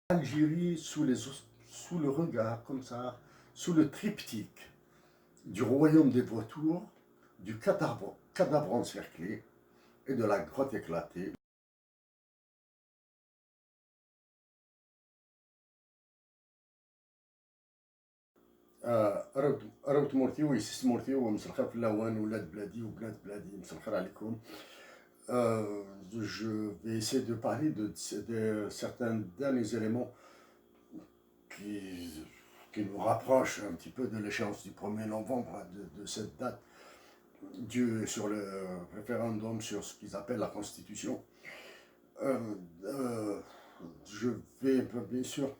Algérie sous le regard, comme ça, sous le triptyque du royaume des vautours, du cadavre encerclé et de la grotte éclatée. راهو تمورتي ويسس مورتي ومسلخر في اللوان ولاد بلادي وبلاد بلادي مسلخر عليكم. Je vais essayer de parler de certains derniers éléments qui, qui nous rapprochent un petit peu de l'échéance du 1er novembre, de cette date sur le référendum sur ce qu'ils appellent la Constitution. Je vais bien sûr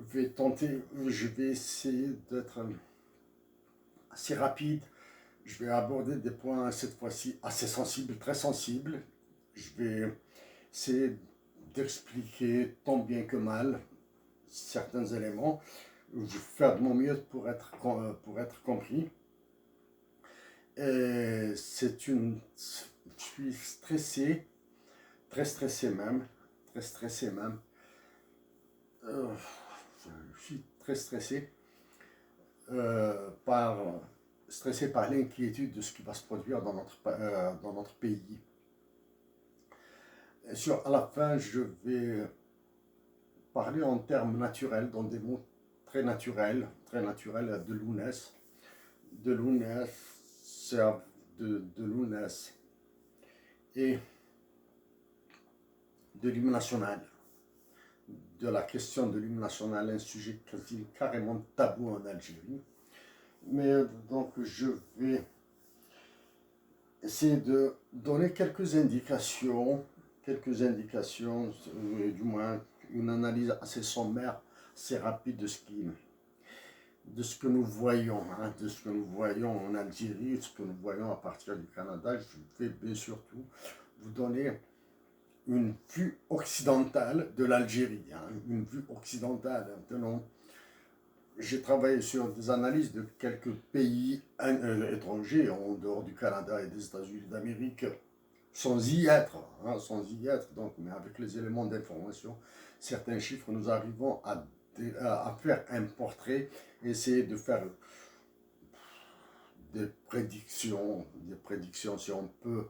je vais essayer d'être assez rapide. Je vais aborder des points cette fois-ci assez sensibles, très sensibles. Je vais essayer d'expliquer tant bien que mal certains éléments. Je vais faire de mon mieux pour être compris. Et je suis stressé, très stressé même, je suis très stressé par l'inquiétude de ce qui va se produire dans notre pays. À la fin, je vais parler en termes naturels, dans des mots très naturels de Lounès, et de l'hymne national, de la question de l'hymne national, un sujet quasi carrément tabou en Algérie. Mais donc je vais essayer de donner quelques indications, du moins une analyse assez sommaire, assez rapide de ce que nous voyons, de ce que nous voyons en Algérie, de ce que nous voyons à partir du Canada. Je vais bien surtout vous donner une vue occidentale de l'Algérie, une vue occidentale. Maintenant, j'ai travaillé sur des analyses de quelques pays étrangers, en dehors du Canada et des États-Unis d'Amérique, sans y être, donc, mais avec les éléments d'information, certains chiffres, nous arrivons à faire un portrait, essayer de faire des prédictions si on peut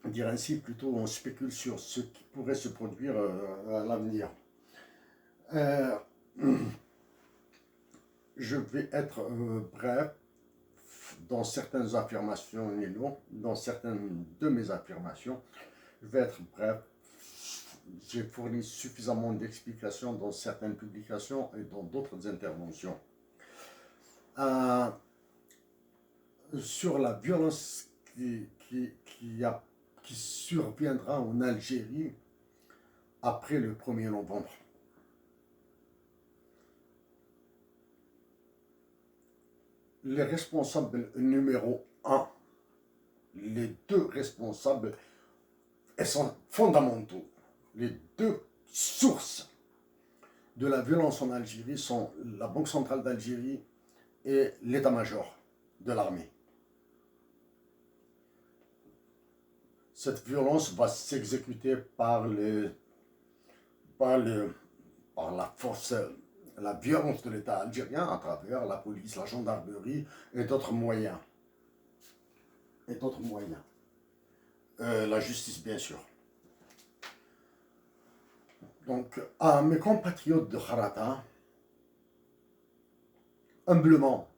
dire ainsi, plutôt on spécule sur ce qui pourrait se produire à l'avenir. Je vais être bref dans certaines affirmations et non, dans certaines de mes affirmations. Je vais être bref. J'ai fourni suffisamment d'explications dans certaines publications et dans d'autres interventions. Sur la violence qui surviendra en Algérie après le 1er novembre. Les responsables numéro 1, les deux responsables sont fondamentaux. Les deux sources de la violence en Algérie sont la Banque centrale d'Algérie et l'état-major de l'armée. Cette violence va s'exécuter par la violence de l'État algérien à travers la police, la gendarmerie et d'autres moyens. La justice, bien sûr. Donc, à mes compatriotes de Kharata, humblement,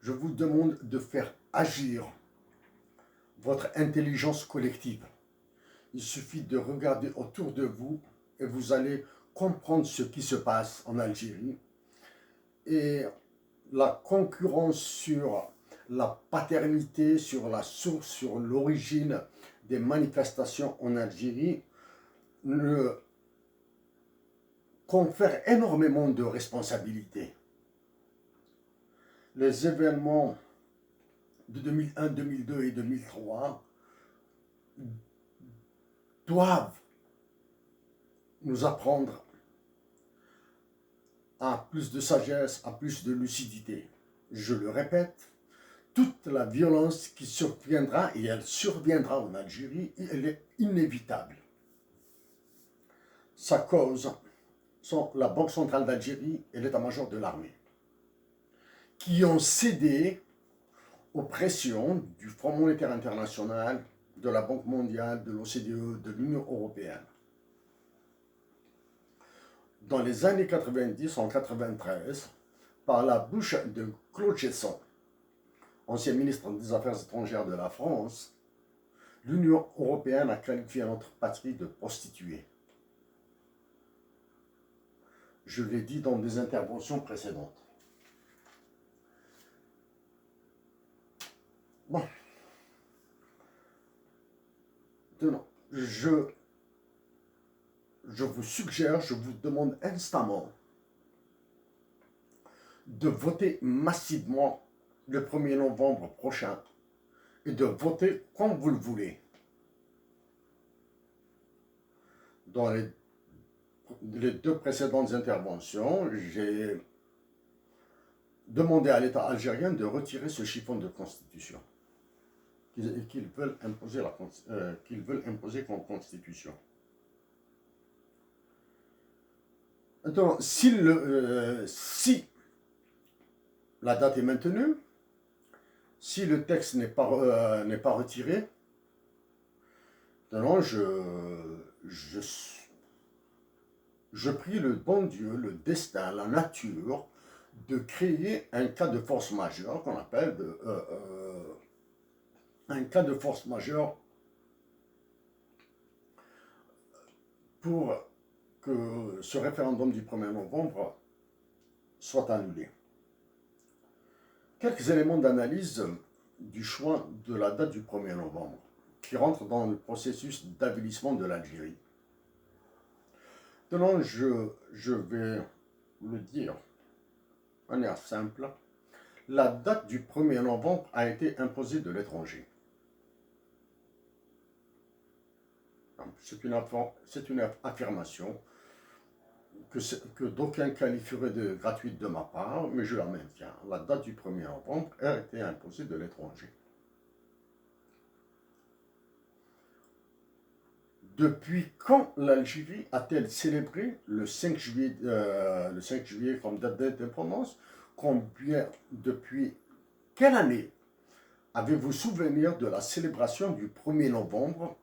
je vous demande de faire agir votre intelligence collective. Il suffit de regarder autour de vous et vous allez comprendre ce qui se passe en Algérie. Et la concurrence sur la paternité, sur la source, sur l'origine des manifestations en Algérie confère énormément de responsabilités. Les événements de 2001, 2002 et 2003 doivent nous apprendre à plus de sagesse, à plus de lucidité. Je le répète, toute la violence qui surviendra, et elle surviendra en Algérie, elle est inévitable. sa cause sont la Banque centrale d'Algérie et l'état-major de l'armée, qui ont cédé aux pressions du Fonds monétaire international, de la Banque mondiale, de l'OCDE, de l'Union européenne. Dans les années 90, en 93, par la bouche de Claude Cheysson, ancien ministre des Affaires étrangères de la France, l'Union européenne a qualifié notre patrie de prostituée. Je l'ai dit dans des interventions précédentes. Bon. Maintenant, je vous suggère, je vous demande instamment de voter massivement le 1er novembre prochain et de voter comme vous le voulez. Dans les 2 précédentes interventions, j'ai demandé à l'État algérien de retirer ce chiffon de constitution qu'ils veulent imposer comme constitution. Maintenant, si la date est maintenue, si le texte n'est pas retiré, maintenant je prie le bon Dieu, le destin, la nature, de créer un cas de force majeure qu'on appelle un cas de force majeure pour que ce référendum du 1er novembre soit annulé. Quelques éléments d'analyse du choix de la date du 1er novembre, qui rentre dans le processus d'avilissement de l'Algérie. Maintenant, je vais le dire de manière simple. La date du 1er novembre a été imposée de l'étranger. C'est une affirmation que d'aucuns qualifieraient de gratuite de ma part, mais je la maintiens. La date du 1er novembre a été imposée de l'étranger. Depuis quand l'Algérie a-t-elle célébré le 5 juillet comme date d'indépendance? Depuis quelle année avez-vous souvenir de la célébration du 1er novembre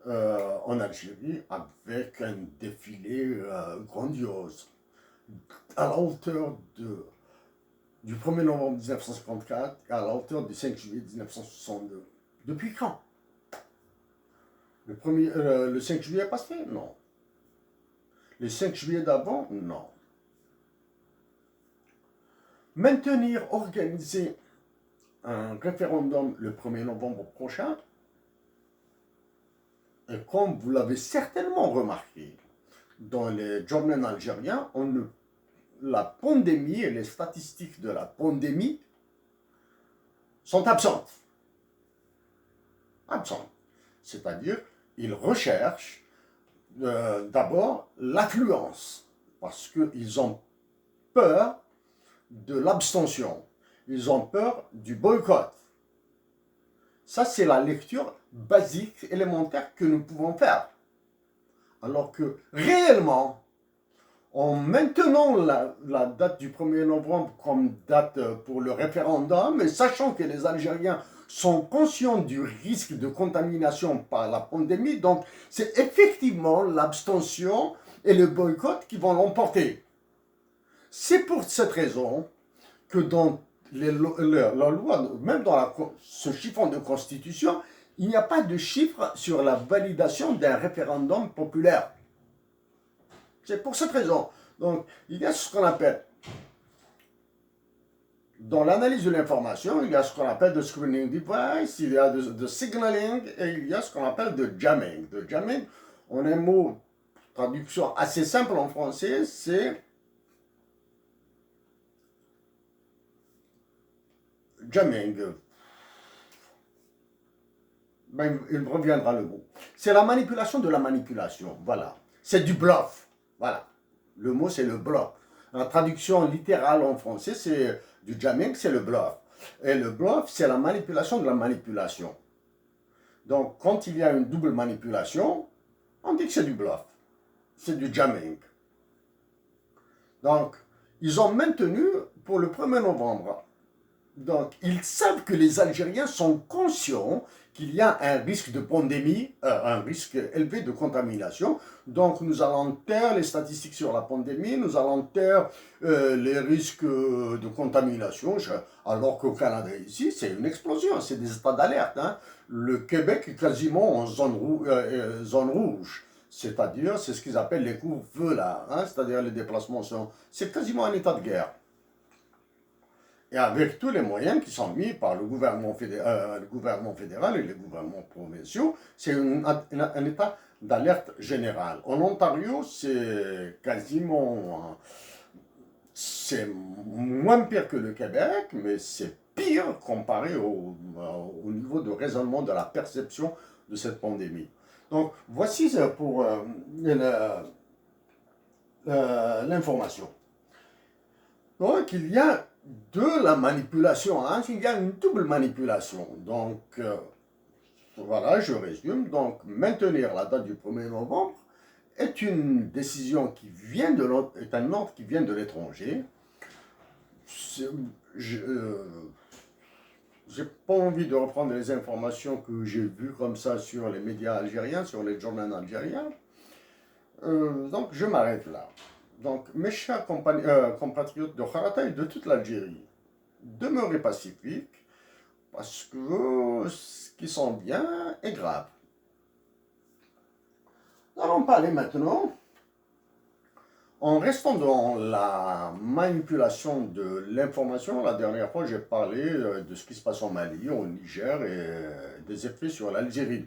en Algérie avec un défilé grandiose à la hauteur du 1er novembre 1954 et à la hauteur du 5 juillet 1962? Depuis quand? Le 5 juillet passé? Non. Le 5 juillet d'avant? Non. Organiser un référendum le 1er novembre prochain, et comme vous l'avez certainement remarqué, dans les journaux algériens, la pandémie et les statistiques de la pandémie sont absentes. Absentes. C'est-à-dire, ils recherchent d'abord l'affluence, parce qu'ils ont peur de l'abstention. Ils ont peur du boycott. Ça, c'est la lecture basique, élémentaire que nous pouvons faire. Alors que, réellement, en maintenant la date du 1er novembre comme date pour le référendum, et sachant que les Algériens sont conscients du risque de contamination par la pandémie, donc c'est effectivement l'abstention et le boycott qui vont l'emporter. C'est pour cette raison que dans la loi, même dans ce chiffon de constitution, il n'y a pas de chiffre sur la validation d'un référendum populaire. C'est pour cette raison. Donc, il y a ce qu'on appelle, dans l'analyse de l'information, il y a ce qu'on appelle de screening device, il y a de signaling et il y a ce qu'on appelle de jamming. De jamming, on a un mot, traduction assez simple en français, c'est jamming. Ben, il me reviendra le mot. C'est la manipulation de la manipulation. Voilà. C'est du bluff. Voilà. Le mot, c'est le bluff. La traduction littérale en français, c'est du jamming, c'est le bluff. Et le bluff, c'est la manipulation de la manipulation. Donc, quand il y a une double manipulation, on dit que c'est du bluff. c'est du jamming. Donc, ils ont maintenu pour le 1er novembre. Donc, ils savent que les Algériens sont conscients qu'il y a un risque de pandémie, un risque élevé de contamination. Donc, nous allons taire les statistiques sur la pandémie, nous allons taire les risques de contamination, alors qu'au Canada, ici, c'est une explosion, c'est des états d'alerte. Hein. Le Québec est quasiment en zone rouge. C'est-à-dire, c'est ce qu'ils appellent les couvre-feux là, hein, c'est-à-dire les déplacements c'est quasiment un état de guerre. Et avec tous les moyens qui sont mis par le gouvernement fédéral et les gouvernements provinciaux, c'est un état d'alerte générale. En Ontario, c'est quasiment, c'est moins pire que le Québec, mais c'est pire comparé au niveau de raisonnement de la perception de cette pandémie. Donc, voici pour l'information. Donc, il y a de la manipulation, hein, il y a une double manipulation. Donc, voilà, je résume. Donc, maintenir la date du 1er novembre est une décision qui vient de est un ordre qui vient de l'étranger. Je n'ai pas envie de reprendre les informations que j'ai vues comme ça sur les médias algériens, sur les journaux algériens. Donc, je m'arrête là. Donc, mes chers compatriotes de Kharata et de toute l'Algérie, demeurez pacifiques parce que ce qui s'en vient est grave. Nous allons parler maintenant, en restant dans la manipulation de l'information. La dernière fois, j'ai parlé de ce qui se passe en Mali, au Niger et des effets sur l'Algérie.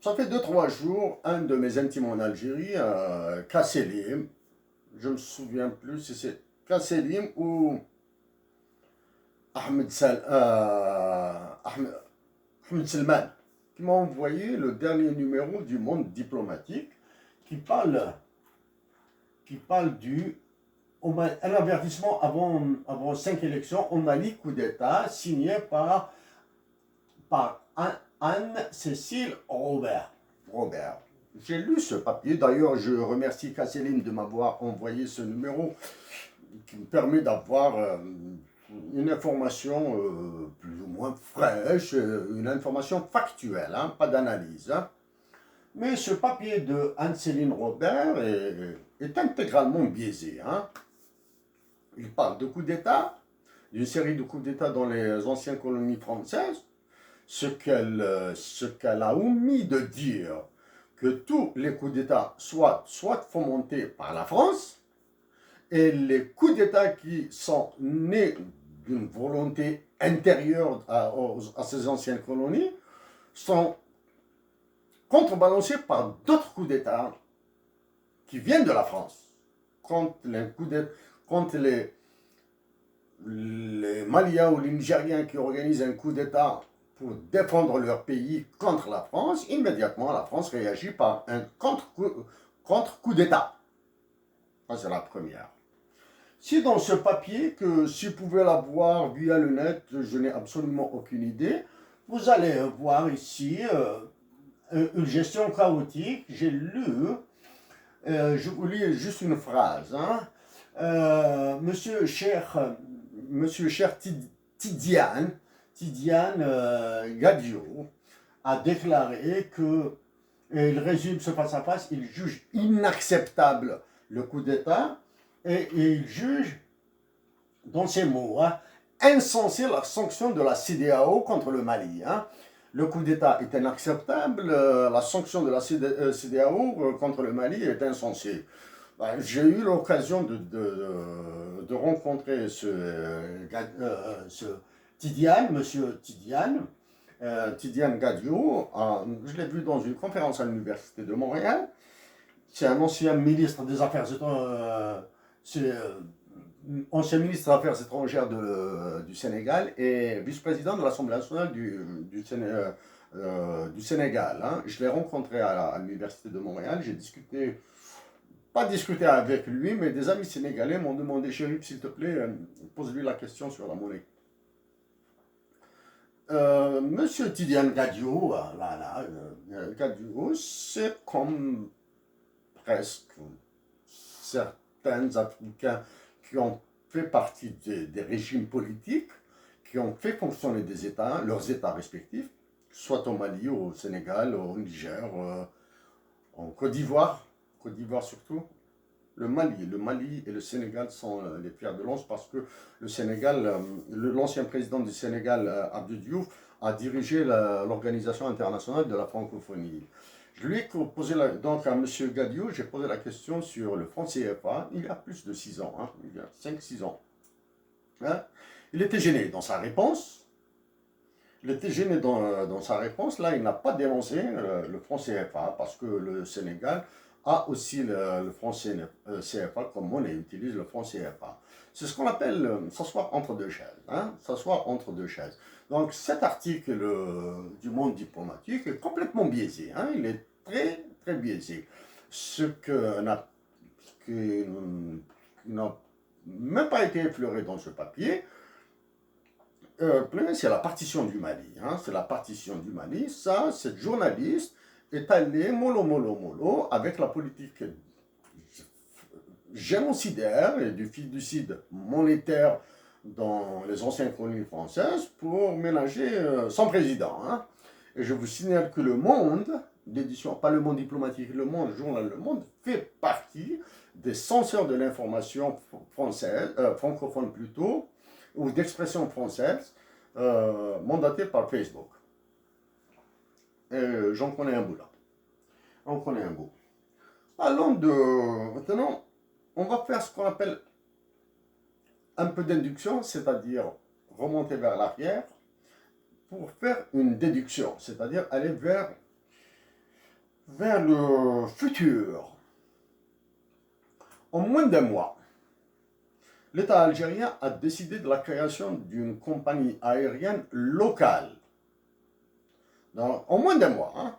Ça fait 2-3 jours, un de mes intimes en Algérie, Kasselim, je ne me souviens plus si c'est Kasselim ou Ahmed Selman, qui m'a envoyé le dernier numéro du Monde diplomatique qui parle un avertissement avant 5 élections au Mali, coup d'État, signé par Anne-Cécile Robert. J'ai lu ce papier. D'ailleurs, je remercie Kasseline de m'avoir envoyé ce numéro qui me permet d'avoir une information plus ou moins fraîche, une information factuelle, hein, pas d'analyse. Hein. Mais ce papier de Anne-Céline Robert est intégralement biaisé. Hein. Il parle de coups d'État, d'une série de coups d'État dans les anciennes colonies françaises. Ce qu'elle a omis de dire, que tous les coups d'État soient fomentés par la France, et les coups d'État qui sont nés d'une volonté intérieure à ces anciennes colonies sont contrebalancés par d'autres coups d'État qui viennent de la France. Contre les Maliens ou les Nigériens qui organisent un coup d'État pour défendre leur pays contre la France, immédiatement la France réagit par un contre-coup d'État. Ça, c'est la première. Si dans ce papier, que si vous pouvez l'avoir via le net, je n'ai absolument aucune idée, vous allez voir ici une gestion chaotique. J'ai lu, je vous lis juste une phrase. Hein. Monsieur Cher Tidiane Gadio a déclaré que, et il résume ce face-à-face, il juge inacceptable le coup d'État et il juge, dans ces mots, hein, insensé la sanction de la CEDEAO contre le Mali. Hein. Le coup d'État est inacceptable, la sanction de la CEDEAO contre le Mali est insensée. J'ai eu l'occasion de rencontrer ce Tidiane, monsieur Tidiane Gadio, je l'ai vu dans une conférence à l'Université de Montréal. C'est un ancien ministre des Affaires étrangères du Sénégal et vice-président de l'Assemblée nationale du Sénégal. Hein. Je l'ai rencontré à l'Université de Montréal, j'ai pas discuté avec lui, mais des amis sénégalais m'ont demandé, Chérif, s'il te plaît, pose-lui la question sur la monnaie. Monsieur Tidiane Gadio, Gadio, c'est comme presque certains Africains qui ont fait partie des régimes politiques, qui ont fait fonctionner des États, leurs États respectifs, soit au Mali, au Sénégal, au Niger, en Côte d'Ivoire surtout. Le Mali et le Sénégal sont les fers de lance parce que le Sénégal, l'ancien président du Sénégal, Abdou Diouf, a dirigé l'Organisation internationale de la francophonie. Je lui ai posé donc à M. Gadio, j'ai posé la question sur le franc CFA il y a plus de 6 ans, hein, il y a 5-6 ans. Hein. Il était gêné dans sa réponse. Il était gêné dans sa réponse. Là, il n'a pas dénoncé le franc CFA parce que le Sénégal a aussi le franc CFA comme monnaie, utilise le franc CFA. C'est ce qu'on appelle s'asseoir entre deux chaises. Hein, s'asseoir entre deux chaises. Donc cet article du Monde diplomatique est complètement biaisé. Hein, il est très, très biaisé. Ce qui n'a même pas été effleuré dans ce papier, c'est la partition du Mali. Hein, c'est la partition du Mali. Ça, cette journaliste est allée mollo avec la politique génocidaire et du fiducide monétaire dans les anciennes colonies françaises pour ménager son président. Hein. Et je vous signale que Le Monde, d'édition, pas Le Monde diplomatique, Le Monde, journal Le Monde, fait partie des censeurs de l'information française, francophone plutôt, ou d'expression française, mandatés par Facebook. Et j'en connais un bout là. On connaît un bout. Allons de... Maintenant, on va faire ce qu'on appelle un peu d'induction, c'est-à-dire remonter vers l'arrière, pour faire une déduction, c'est-à-dire aller vers le futur. En moins d'un mois, l'État algérien a décidé de la création d'une compagnie aérienne locale. En moins d'un mois, hein.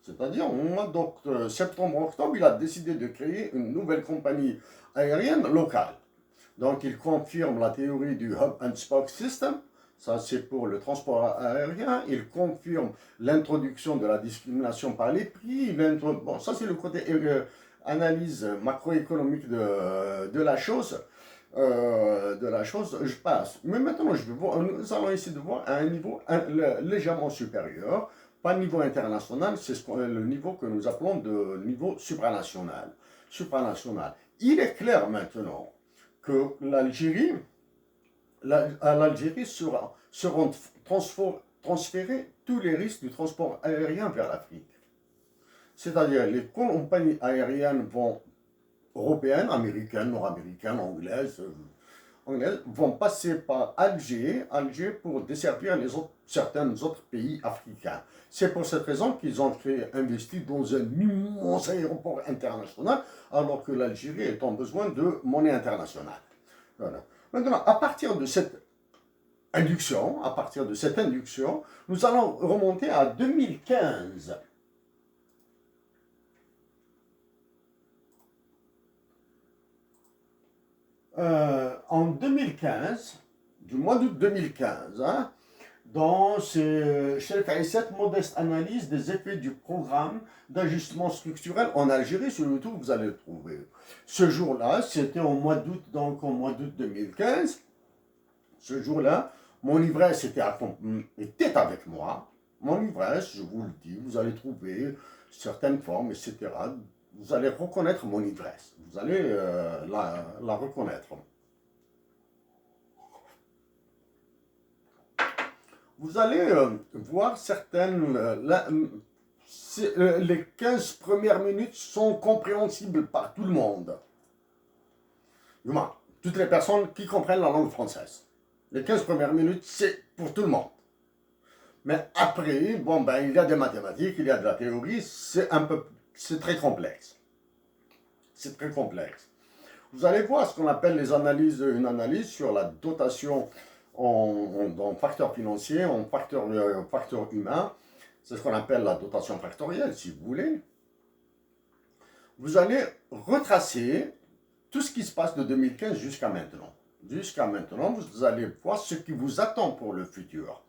C'est-à-dire au mois de septembre-octobre, il a décidé de créer une nouvelle compagnie aérienne locale. Donc il confirme la théorie du Hub and Spoke System, ça c'est pour le transport aérien, il confirme l'introduction de la discrimination par les prix, bon, ça c'est le côté analyse macroéconomique de la chose. Je passe. Mais maintenant, nous allons essayer de voir à un niveau légèrement supérieur, pas niveau international, c'est le niveau que nous appelons de niveau supranational. Il est clair maintenant que à l'Algérie seront transférés tous les risques du transport aérien vers l'Afrique. C'est-à-dire les compagnies aériennes européennes, américaines, nord-américaines, anglaises, vont passer par Alger pour desservir certains autres pays africains. C'est pour cette raison qu'ils ont investi dans un immense aéroport international, alors que l'Algérie est en besoin de monnaie internationale. Voilà. Maintenant, à partir de cette induction, nous allons remonter à 2015. En 2015, du mois d'août 2015, hein, dans cette modeste analyse des effets du programme d'ajustement structurel en Algérie, sur YouTube, vous allez le trouver. Ce jour-là, c'était au mois d'août, donc au mois d'août 2015. Ce jour-là, mon ivresse était avec moi. Mon ivresse, je vous le dis, vous allez trouver certaines formes, etc. Vous allez reconnaître mon ivresse. Vous allez la reconnaître. Vous allez voir certaines... les 15 premières minutes sont compréhensibles par tout le monde. Du moins, toutes les personnes qui comprennent la langue française. Les 15 premières minutes, c'est pour tout le monde. Mais après, bon, ben, il y a des mathématiques, il y a de la théorie, c'est très complexe. C'est très complexe. Vous allez voir ce qu'on appelle une analyse sur la dotation en facteurs financiers, en facteurs humains. C'est ce qu'on appelle la dotation factorielle, si vous voulez. Vous allez retracer tout ce qui se passe de 2015 jusqu'à maintenant. Jusqu'à maintenant, vous allez voir ce qui vous attend pour le futur.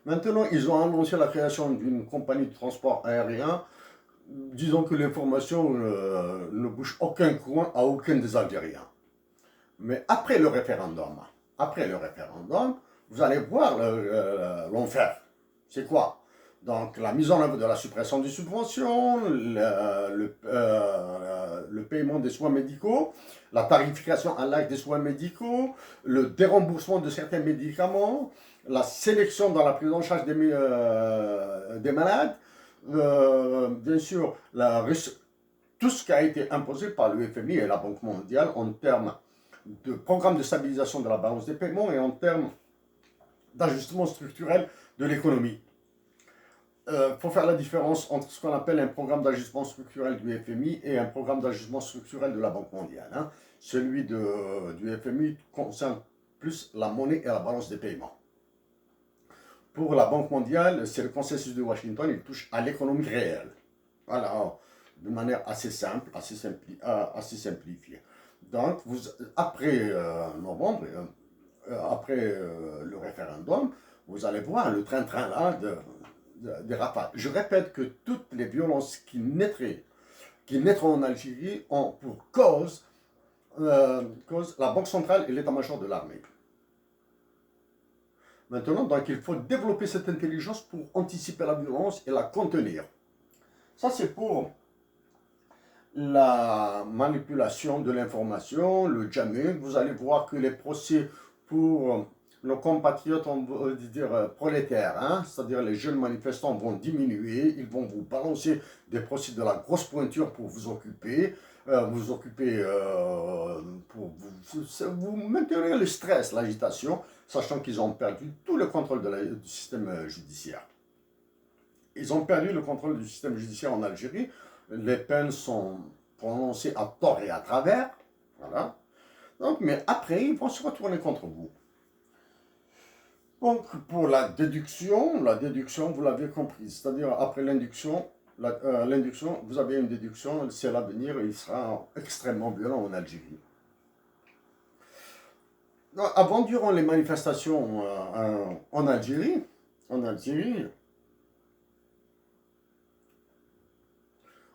Maintenant, ils ont annoncé la création d'une compagnie de transport aérien. Disons que l'information ne bouge aucun coin à aucun des Algériens. Mais après le référendum, vous allez voir l'enfer. C'est quoi? Donc la mise en œuvre de la suppression des subventions, le paiement des soins médicaux, la tarification à l'acte des soins médicaux, le déremboursement de certains médicaments, la sélection dans la prise en charge des malades, bien sûr, tout ce qui a été imposé par le FMI et la Banque mondiale en termes de programme de stabilisation de la balance des paiements et en termes d'ajustement structurel de l'économie. Faut faire la différence entre ce qu'on appelle un programme d'ajustement structurel du FMI et un programme d'ajustement structurel de la Banque mondiale. Hein. Celui du FMI concerne plus la monnaie et la balance des paiements. Pour la Banque mondiale, c'est le consensus de Washington, il touche à l'économie réelle. Voilà, de manière assez simple, assez simplifiée. Donc, après novembre, après le référendum, vous allez voir le train-train là des rafales. Je répète que toutes les violences qui naîtront en Algérie ont pour cause la Banque centrale et l'état-major de l'armée. Maintenant, donc, il faut développer cette intelligence pour anticiper la violence et la contenir. Ça, c'est pour la manipulation de l'information, le jamming. Vous allez voir que les procès pour nos compatriotes, on va dire prolétaires, hein, c'est-à-dire les jeunes manifestants vont diminuer, ils vont vous balancer des procès de la grosse pointure pour vous occuper, pour vous maintenir le stress, l'agitation, sachant qu'ils ont perdu tout le contrôle du système judiciaire. Ils ont perdu le contrôle du système judiciaire en Algérie. Les peines sont prononcées à tort et à travers. Voilà. Donc, mais après, ils vont se retourner contre vous. Donc, pour la déduction, vous l'avez compris. C'est-à-dire, après l'induction, vous avez une déduction, c'est l'avenir, il sera extrêmement violent en Algérie. Donc, durant les manifestations en Algérie,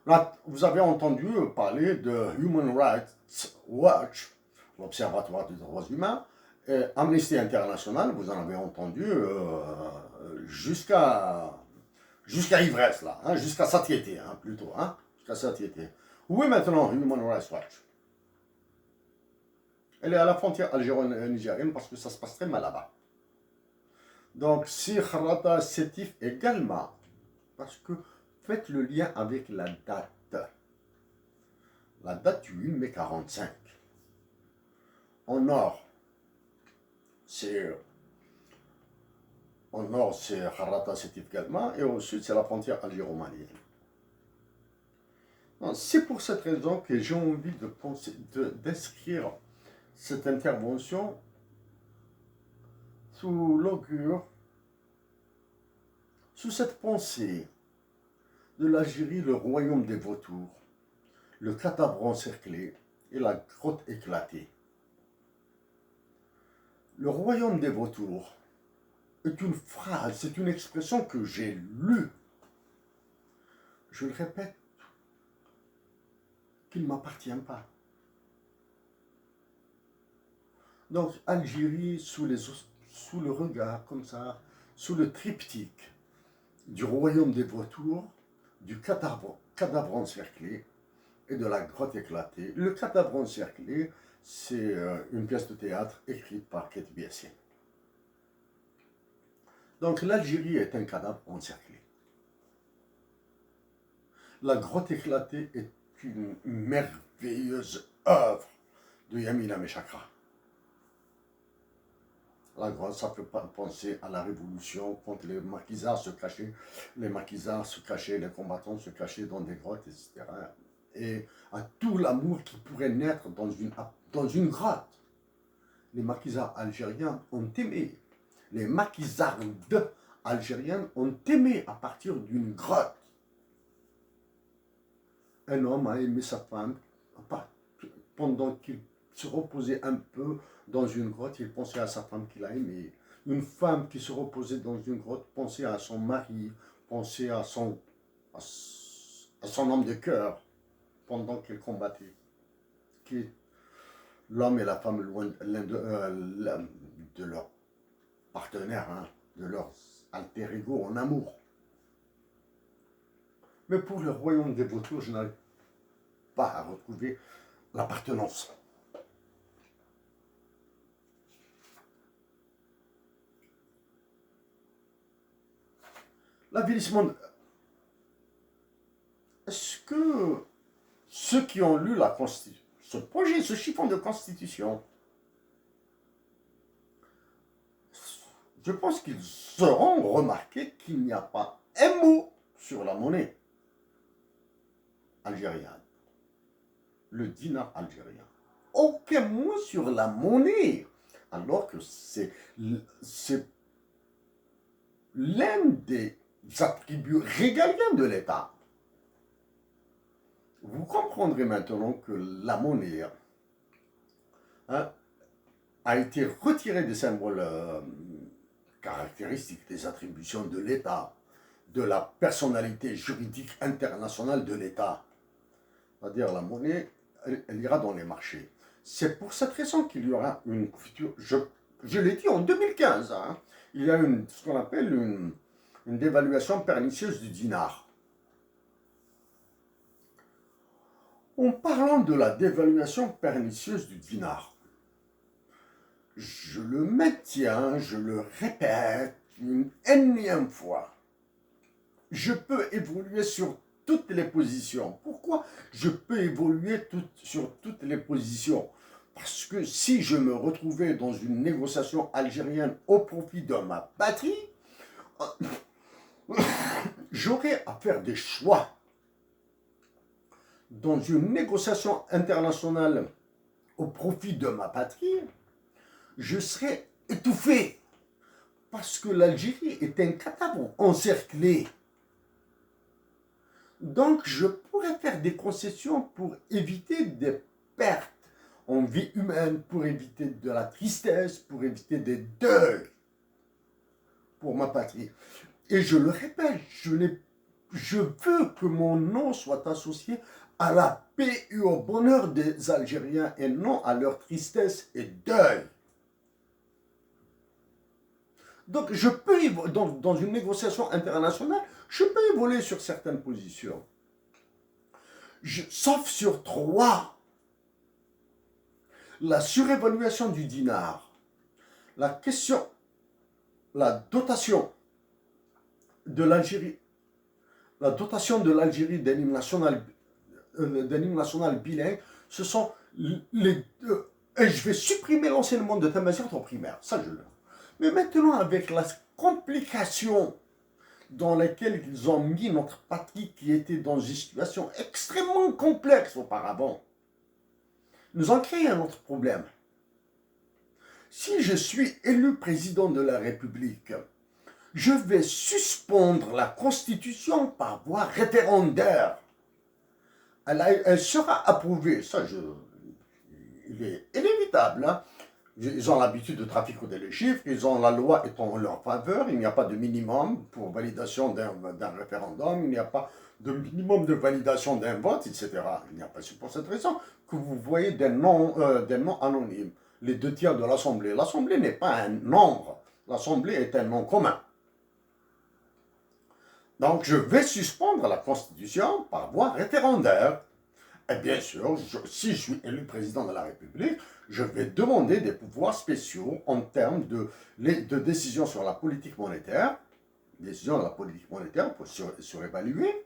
là, vous avez entendu parler de Human Rights Watch, l'Observatoire des droits humains, et Amnesty International, vous en avez entendu jusqu'à ivresse, là, hein, jusqu'à satiété, hein, plutôt, hein, jusqu'à satiété. Où est maintenant Human Rights Watch? Elle est à la frontière algéro-nigérienne parce que ça se passe très mal là-bas. Donc, si Kharata Sétif également, parce que faites le lien avec la date. La date du 8 mai 45. Au nord, c'est Kharata Sétif Galma et au sud, c'est la frontière algéro-malienne. C'est pour cette raison que j'ai envie d'inscrire cette intervention sous l'augure, sous cette pensée de l'Algérie, le royaume des vautours, le cadavre encerclé et la grotte éclatée. Le royaume des vautours est une phrase, c'est une expression que j'ai lue. Je le répète, qu'il ne m'appartient pas. Donc, Algérie, sous le regard, comme ça, sous le triptyque du royaume des vautours, du cadavre encerclé et de la grotte éclatée. Le cadavre encerclé, c'est une pièce de théâtre écrite par Kate Biessier. Donc, l'Algérie est un cadavre encerclé. La grotte éclatée est une merveilleuse œuvre de Yamina Meshakra. La grotte, ça fait penser à la révolution quand les maquisards se cachaient, les combattants se cachaient dans des grottes, etc. Et à tout l'amour qui pourrait naître dans une grotte. Les maquisards algériens ont aimé. Les maquisardes algériennes ont aimé à partir d'une grotte. Un homme a aimé sa femme pendant qu'il se reposait un peu dans une grotte, il pensait à sa femme qu'il a aimée. Une femme qui se reposait dans une grotte pensait à son mari, pensait à son homme de cœur pendant qu'elle combattait. Qui l'homme et la femme loin de leur partenaire, hein, de leur alter ego en amour. Mais pour le royaume des vautours, je n'arrive pas à retrouver l'appartenance. L'avilissement. Est-ce que ceux qui ont lu la Constitution, ce projet, ce chiffon de Constitution, je pense qu'ils auront remarqué qu'il n'y a pas un mot sur la monnaie algérienne, le dinar algérien. Aucun mot sur la monnaie, alors que c'est l'un des attributs régaliens de l'État. Vous comprendrez maintenant que la monnaie, hein, a été retirée des symboles caractéristiques des attributions de l'État, de la personnalité juridique internationale de l'État. C'est-à-dire la monnaie, elle ira dans les marchés. C'est pour cette raison qu'il y aura une future, je l'ai dit en 2015, hein, il y a ce qu'on appelle une dévaluation pernicieuse du dinar. En parlant de la dévaluation pernicieuse du dinar, je le maintiens, je le répète une énième fois. Je peux évoluer sur toutes les positions. Pourquoi je peux évoluer sur toutes les positions? Parce que si je me retrouvais dans une négociation algérienne au profit de ma patrie, j'aurais à faire des choix. Dans une négociation internationale au profit de ma patrie, je serais étouffé. Parce que l'Algérie est un cadavre encerclé. Donc, je pourrais faire des concessions pour éviter des pertes en vie humaine, pour éviter de la tristesse, pour éviter des deuils pour ma patrie. Et je le répète, je veux que mon nom soit associé à la paix et au bonheur des Algériens et non à leur tristesse et deuil. Donc, je peux, dans une négociation internationale, je peux évoluer sur certaines positions. Sauf sur 3. La surévaluation du dinar, la dotation de l'Algérie, d'un hymne national bilingue, ce sont les deux. Et je vais supprimer l'enseignement de Tamazight en primaire, ça je le. Mais maintenant, avec la complication dans laquelle ils ont mis notre patrie qui était dans une situation extrêmement complexe auparavant, nous ont créé un autre problème. Si je suis élu président de la République, je vais suspendre la Constitution par voie référendaire. Elle sera approuvée, ça il est inévitable. Hein. Ils ont l'habitude de traficoter les chiffres, ils ont la loi étant en leur faveur, il n'y a pas de minimum pour validation d'un référendum, il n'y a pas de minimum de validation d'un vote, etc. Il n'y a pas, c'est pour cette raison que vous voyez des noms anonymes. Les 2/3 de l'Assemblée. L'Assemblée n'est pas un nombre, l'Assemblée est un nom commun. Donc je vais suspendre la Constitution par voie référendaire. Et bien sûr, si je suis élu président de la République, je vais demander des pouvoirs spéciaux en termes de décision sur la politique monétaire, décision de la politique monétaire pour surévaluer,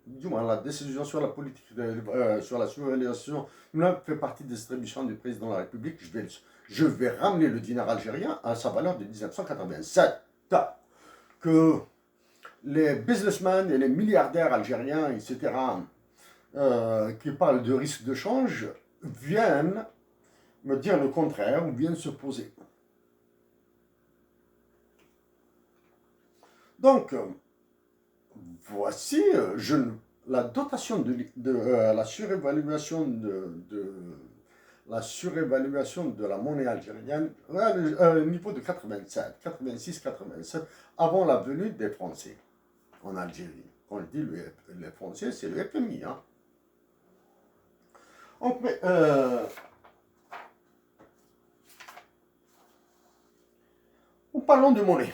du moins la décision sur la politique, sur la surévaluation fait partie des distributions du président de la République. Je vais ramener le dinar algérien à sa valeur de 1987. Que les businessmen et les milliardaires algériens, etc., qui parlent de risque de change, viennent me dire le contraire ou viennent se poser. Donc, voici la dotation la surévaluation la surévaluation de la monnaie algérienne au niveau de 87, 86, 87, avant la venue des Français en Algérie. Quand je dis les Français, c'est le FMI. Hein. Parlons de monnaie.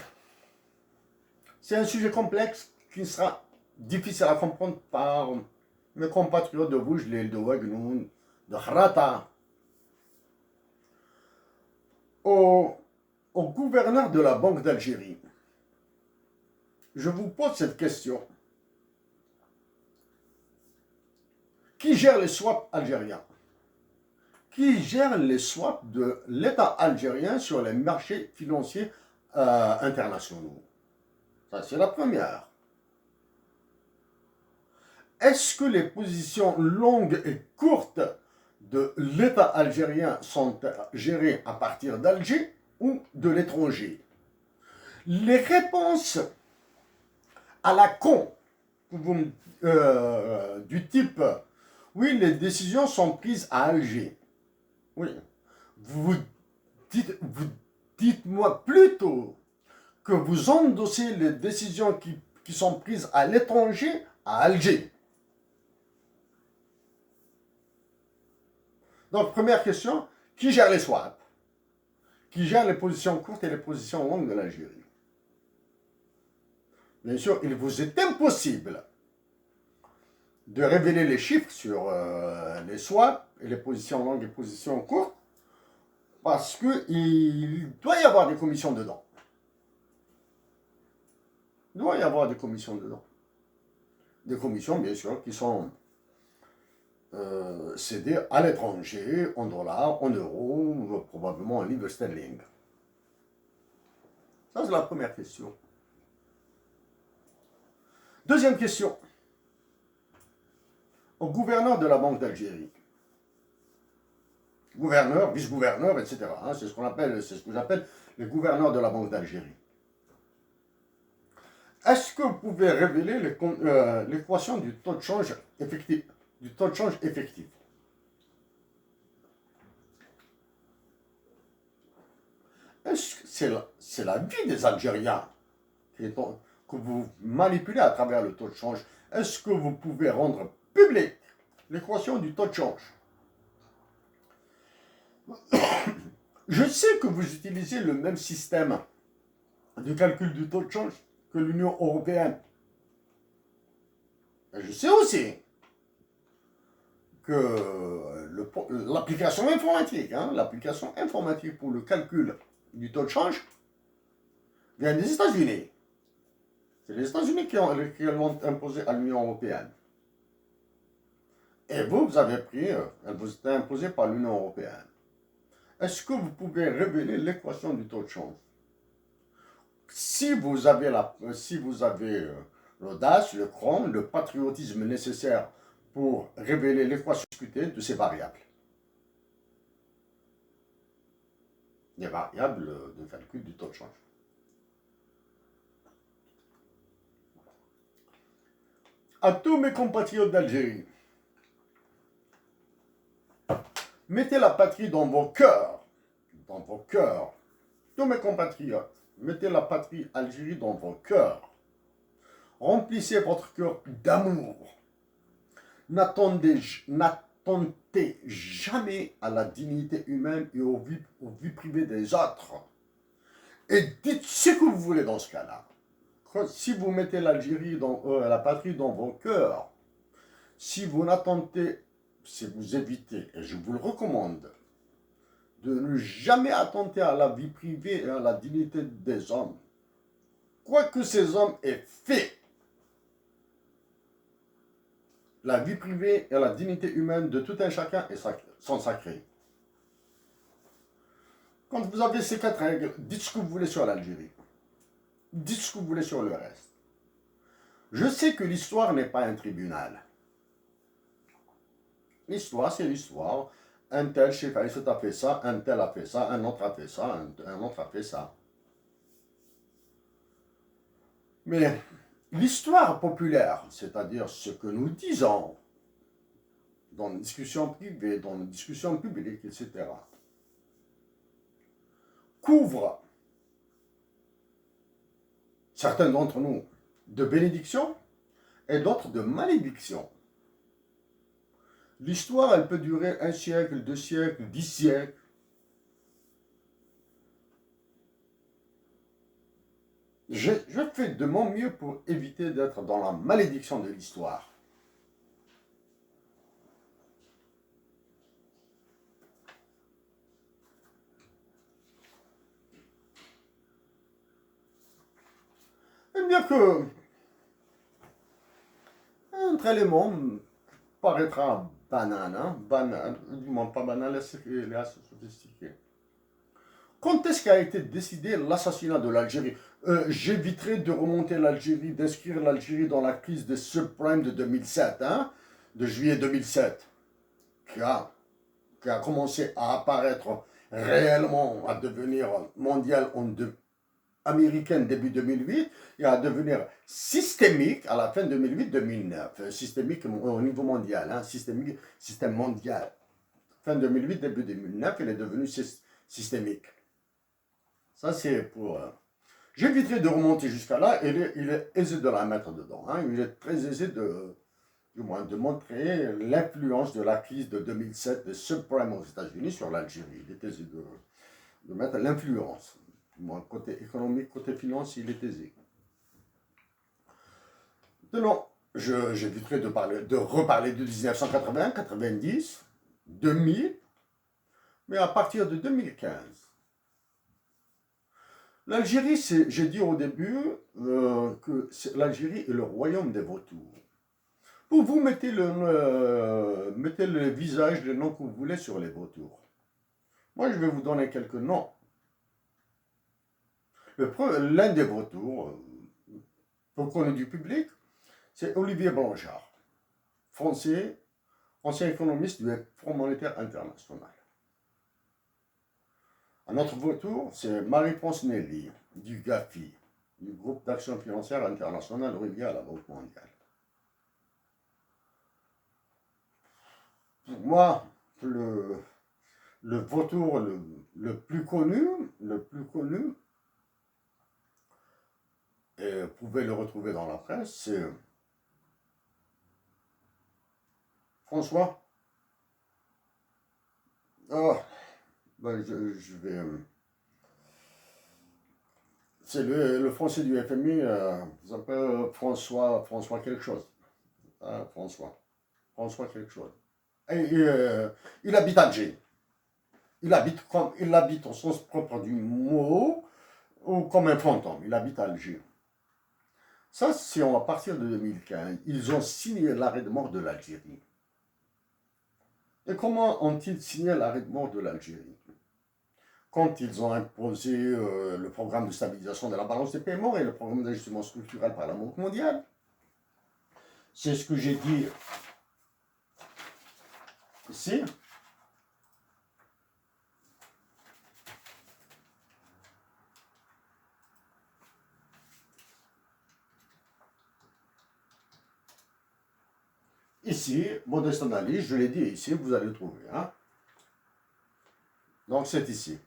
C'est un sujet complexe qui sera difficile à comprendre par mes compatriotes de Boujlil, de Ouagnoun, de Khrata. Au gouverneur de la Banque d'Algérie, je vous pose cette question. Qui gère les swaps algériens? Qui gère les swaps de l'État algérien sur les marchés financiers internationaux? Ça, c'est la première. Est-ce que les positions longues et courtes de l'État algérien sont gérées à partir d'Alger ou de l'étranger? Les réponses à la con du type « Oui, les décisions sont prises à Alger ». Oui. Vous dites-moi plutôt que vous endossez les décisions qui sont prises à l'étranger à Alger. Donc, première question, qui gère les swaps? Qui gère les positions courtes et les positions longues de l'Algérie? Bien sûr, il vous est impossible de révéler les chiffres sur les swaps et les positions longues et les positions courtes parce qu'il doit y avoir des commissions dedans. Il doit y avoir des commissions dedans. Des commissions, bien sûr, qui sont cédées à l'étranger, en dollars, en euros, probablement en livres sterling. Ça, c'est la première question. Deuxième question. Au gouverneur de la Banque d'Algérie. Gouverneur, vice-gouverneur, etc. Hein, c'est ce que j'appelle les gouverneurs de la Banque d'Algérie. Est-ce que vous pouvez révéler l'équation du taux de change effectif? Est-ce que c'est la vie des Algériens que vous manipulez à travers le taux de change? Est-ce que vous pouvez rendre public l'équation du taux de change? Je sais que vous utilisez le même système de calcul du taux de change que l'Union européenne. Et je sais aussi que l'application informatique, l'application informatique pour le calcul du taux de change vient des États-Unis. C'est les États-Unis qui l'ont imposé à l'Union européenne. Et vous avez pris, elle vous est imposée par l'Union européenne. Est-ce que vous pouvez révéler l'équation du taux de change? Si vous avez l'audace, le cran, le patriotisme nécessaire pour révéler l'équation discutée de ces variables. Les variables de calcul du taux de change. À tous mes compatriotes d'Algérie, mettez la patrie dans vos cœurs. Dans vos cœurs. Tous mes compatriotes, mettez la patrie Algérie dans vos cœurs. Remplissez votre cœur d'amour. N'attendez jamais à la dignité humaine et aux vies privées des autres. Et dites ce que vous voulez dans ce cas-là. Si vous mettez l'Algérie, la patrie dans vos cœurs, si vous évitez, et je vous le recommande, de ne jamais attenter à la vie privée et à la dignité des hommes, quoi que ces hommes aient fait, la vie privée et la dignité humaine de tout un chacun sont sacrées. Quand vous avez ces 4 règles, dites ce que vous voulez sur l'Algérie. Dites ce que vous voulez sur le reste. Je sais que l'histoire n'est pas un tribunal. L'histoire, c'est l'histoire. Un tel chef a fait ça, un tel a fait ça, un autre a fait ça, un autre a fait ça. Mais l'histoire populaire, c'est-à-dire ce que nous disons, dans les discussions privées, dans les discussions publiques, etc., couvre certains d'entre nous de bénédictions et d'autres de malédictions. L'histoire, elle peut durer 1 siècle, 2 siècles, 10 siècles. Je fais de mon mieux pour éviter d'être dans la malédiction de l'histoire. Et bien que un autre élément paraîtra banal, du moins pas banal, il est assez sophistiqué. Quand est-ce qu'a été décidé l'assassinat de l'Algérie? J'éviterai de remonter l'Algérie, d'inscrire l'Algérie dans la crise des subprimes de 2007, de juillet 2007, qui a commencé à apparaître réellement, à devenir mondiale américaine début 2008, et à devenir systémique à la fin 2008-2009. Systémique au niveau mondial, système mondial. Fin 2008, début 2009, il est devenu systémique. Ça, c'est pour... J'éviterai de remonter jusqu'à là, il est aisé de la mettre dedans. Il est très aisé du moins de montrer l'influence de la crise de 2007 des subprimes aux États-Unis sur l'Algérie. Il est aisé de mettre l'influence. Du moins, côté économique, côté finance, il est aisé. Maintenant, j'éviterai de reparler de 1980, 90, 2000, mais à partir de 2015. L'Algérie, j'ai dit au début que l'Algérie est le royaume des vautours. Pour vous, mettez le visage, le nom que vous voulez sur les vautours. Moi, je vais vous donner quelques noms. L'un des vautours, peu connu du public, c'est Olivier Blanchard, français, ancien économiste du Fonds monétaire international. Un autre vautour, c'est Marie-France Nelly, du GAFI, du groupe d'action financière internationale relié à la Banque mondiale. Pour moi, le vautour le plus connu, et vous pouvez le retrouver dans la presse, c'est François. Oh, ben je vais... C'est le français du FMI, s'appelle François quelque chose. François quelque chose. Et, il habite Alger. Il habite au sens propre du mot, ou comme un fantôme. Il habite Alger. Ça, c'est à partir de 2015. Ils ont signé l'arrêt de mort de l'Algérie. Et comment ont-ils signé l'arrêt de mort de l'Algérie? Quand ils ont imposé le programme de stabilisation de la balance des paiements et le programme d'ajustement structurel par la Banque mondiale. C'est ce que j'ai dit ici. Ici, modeste analyse, je l'ai dit ici, vous allez le trouver. Donc c'est ici.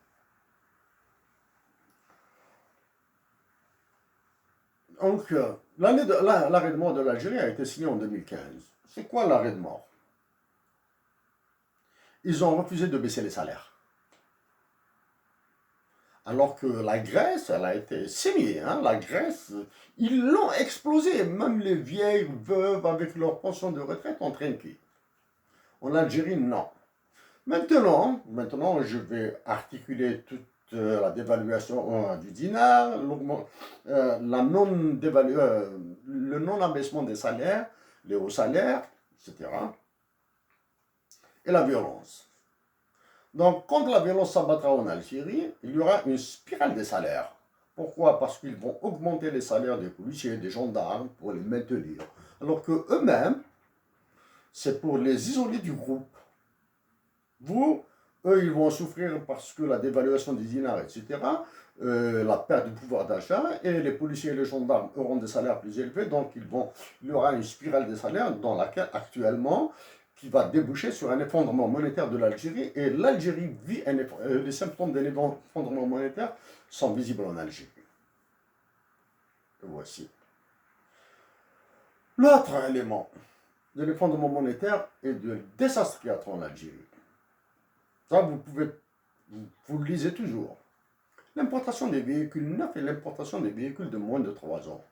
Donc, l'arrêt de mort de l'Algérie a été signé en 2015. C'est quoi l'arrêt de mort? Ils ont refusé de baisser les salaires. Alors que la Grèce, elle a été saignée. La Grèce, ils l'ont explosé. Même les vieilles veuves avec leur pension de retraite ont trinqué. En Algérie, non. Maintenant, je vais articuler toute la dévaluation du dinar, le non-abaissement des salaires, les hauts salaires, etc. Et la violence. Donc, quand la violence s'abattra en Algérie, il y aura une spirale des salaires. Pourquoi? Parce qu'ils vont augmenter les salaires des policiers et des gendarmes pour les maintenir. Alors que eux-mêmes, c'est pour les isoler du groupe. Eux, ils vont souffrir parce que la dévaluation des dinars, etc., la perte du pouvoir d'achat, et les policiers et les gendarmes auront des salaires plus élevés, donc il y aura une spirale des salaires dans laquelle actuellement, qui va déboucher sur un effondrement monétaire de l'Algérie. Et l'Algérie vit les symptômes d'un effondrement monétaire sont visibles en Algérie. Voici. L'autre élément de l'effondrement monétaire et du désastre qui attend l'Algérie. Ça, vous le lisez toujours. L'importation des véhicules neufs et l'importation des véhicules de moins de 3 ans.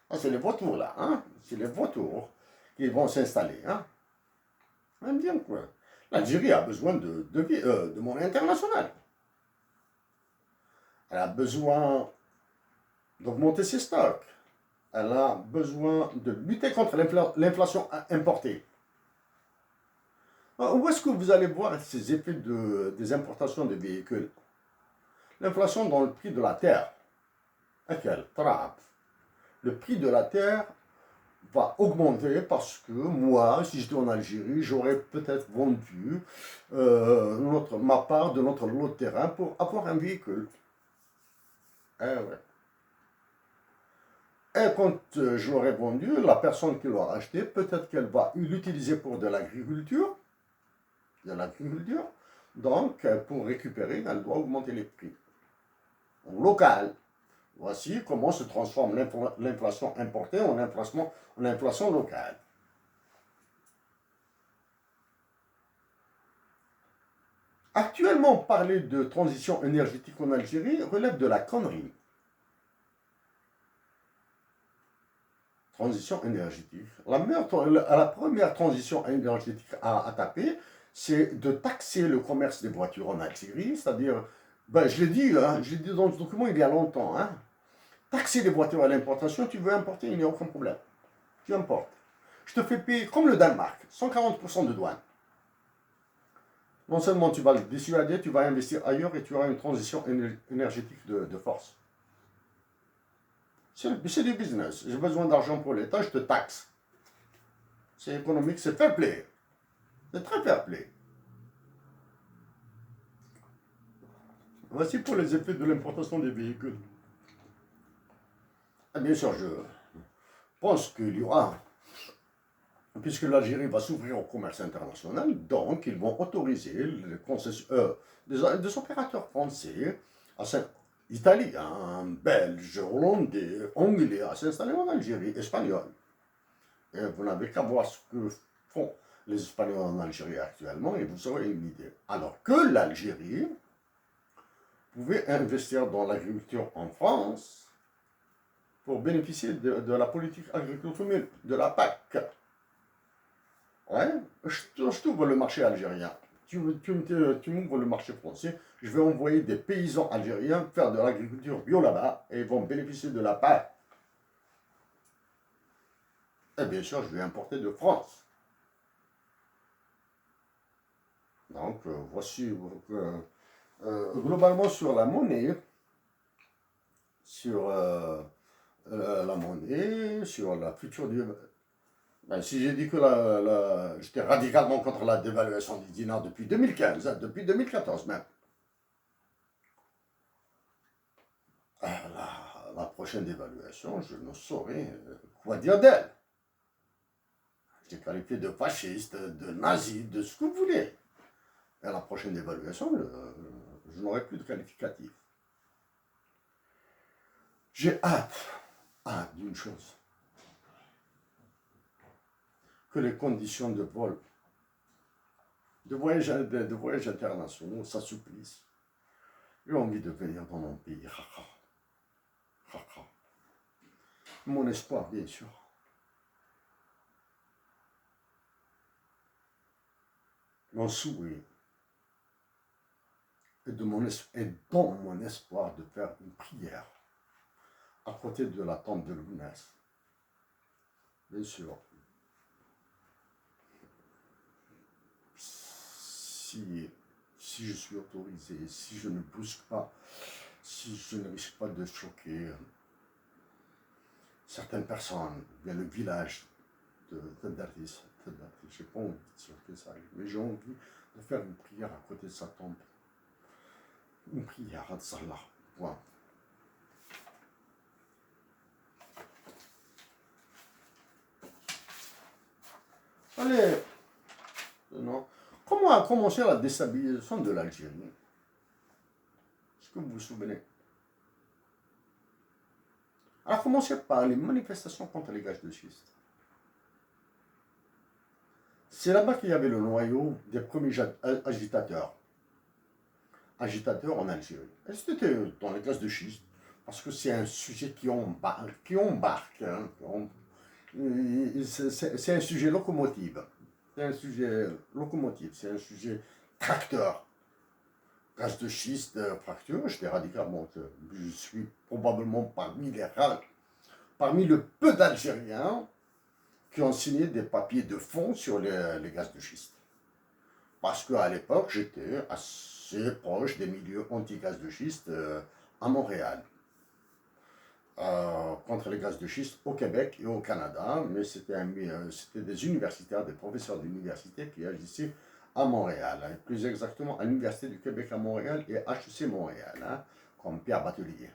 Ah, c'est les vautours là, hein? C'est les vautours qui vont s'installer, hein? Même bien quoi. L'Algérie a besoin de monnaie internationale. Elle a besoin d'augmenter ses stocks. Elle a besoin de lutter contre l'inflation importée. Où est-ce que vous allez voir ces effets des importations de véhicules? L'inflation dans le prix de la terre. Le prix de la terre va augmenter parce que moi, si j'étais en Algérie, j'aurais peut-être vendu ma part de notre lot de terrain pour avoir un véhicule. Eh ouais. Et quand je l'aurai vendu, la personne qui l'aura acheté, peut-être qu'elle va l'utiliser pour de l'agriculture. Donc, pour récupérer, elle doit augmenter les prix. Local. Voici comment se transforme l'inflation importée en inflation locale. Actuellement, parler de transition énergétique en Algérie relève de la connerie. Transition énergétique. La première transition énergétique à taper, c'est de taxer le commerce des voitures en Algérie, c'est-à-dire, je l'ai dit dans le document il y a longtemps, hein, taxer les voitures à l'importation, tu veux importer, il n'y a aucun problème. Tu importes. Je te fais payer comme le Danemark, 140% de douane. Non seulement tu vas le dissuader, tu vas investir ailleurs et tu auras une transition énergétique de force. C'est du business. J'ai besoin d'argent pour l'État, je te taxe. C'est économique, c'est fair play. C'est très fair play. Voici pour les effets de l'importation des véhicules. Et bien sûr, je pense qu'il y aura, puisque l'Algérie va s'ouvrir au commerce international, donc ils vont autoriser des opérateurs français, italiens, belges, hollandais, anglais, à s'installer en Algérie, espagnols. Et vous n'avez qu'à voir ce que font les Espagnols en Algérie actuellement et vous aurez une idée. Alors que l'Algérie pouvait investir dans l'agriculture en France pour bénéficier de la politique agricole commune, de la PAC. Ouais, je t'ouvre le marché algérien. Tu m'ouvres le marché français. Je vais envoyer des paysans algériens faire de l'agriculture bio là-bas et ils vont bénéficier de la PAC. Et bien sûr, je vais importer de France. Donc, voici globalement sur la monnaie, sur la future du... si j'ai dit que j'étais radicalement contre la dévaluation du dinar depuis 2015, depuis 2014 même. La prochaine dévaluation, je ne saurais quoi dire d'elle. Je t'ai qualifié de fasciste, de nazi, de ce que vous voulez. Et à la prochaine évaluation, je n'aurai plus de qualificatif. J'ai hâte d'une chose. Que les conditions de vol, de voyage internationaux s'assouplissent. J'ai envie de venir dans mon pays. Mon espoir, bien sûr. Mon souhait est dans mon espoir de faire une prière à côté de la tombe de Lounès. Bien sûr. Si je suis autorisé, si je ne brusque pas, si je ne risque pas de choquer certaines personnes, bien le village de Tadaris, j'ai pas envie de choquer ça, mais j'ai envie de faire une prière à côté de sa tombe. Une prière à Salah. Point. Allez, commencé la déstabilisation de l'Algérie. Est-ce que vous vous souvenez? Elle a commencé par les manifestations contre les gaz de schiste. C'est là-bas qu'il y avait le noyau des premiers agitateurs en Algérie. Et c'était dans les gaz de schiste, parce que c'est un sujet qui embarque. Hein, c'est un sujet locomotive. C'est un sujet locomotive, c'est un sujet tracteur. Gaz de schiste, fracture, j'étais radicalement. Je suis probablement parmi le peu d'Algériens qui ont signé des papiers de fond sur les gaz de schiste. Parce qu'à l'époque, j'étais assez proche des milieux anti-gaz de schiste à Montréal. Contre les gaz de schiste au Québec et au Canada, mais c'était des universitaires, des professeurs d'université qui agissaient à Montréal, hein, plus exactement à l'Université du Québec à Montréal et HEC Montréal, hein, comme Pierre Batelier.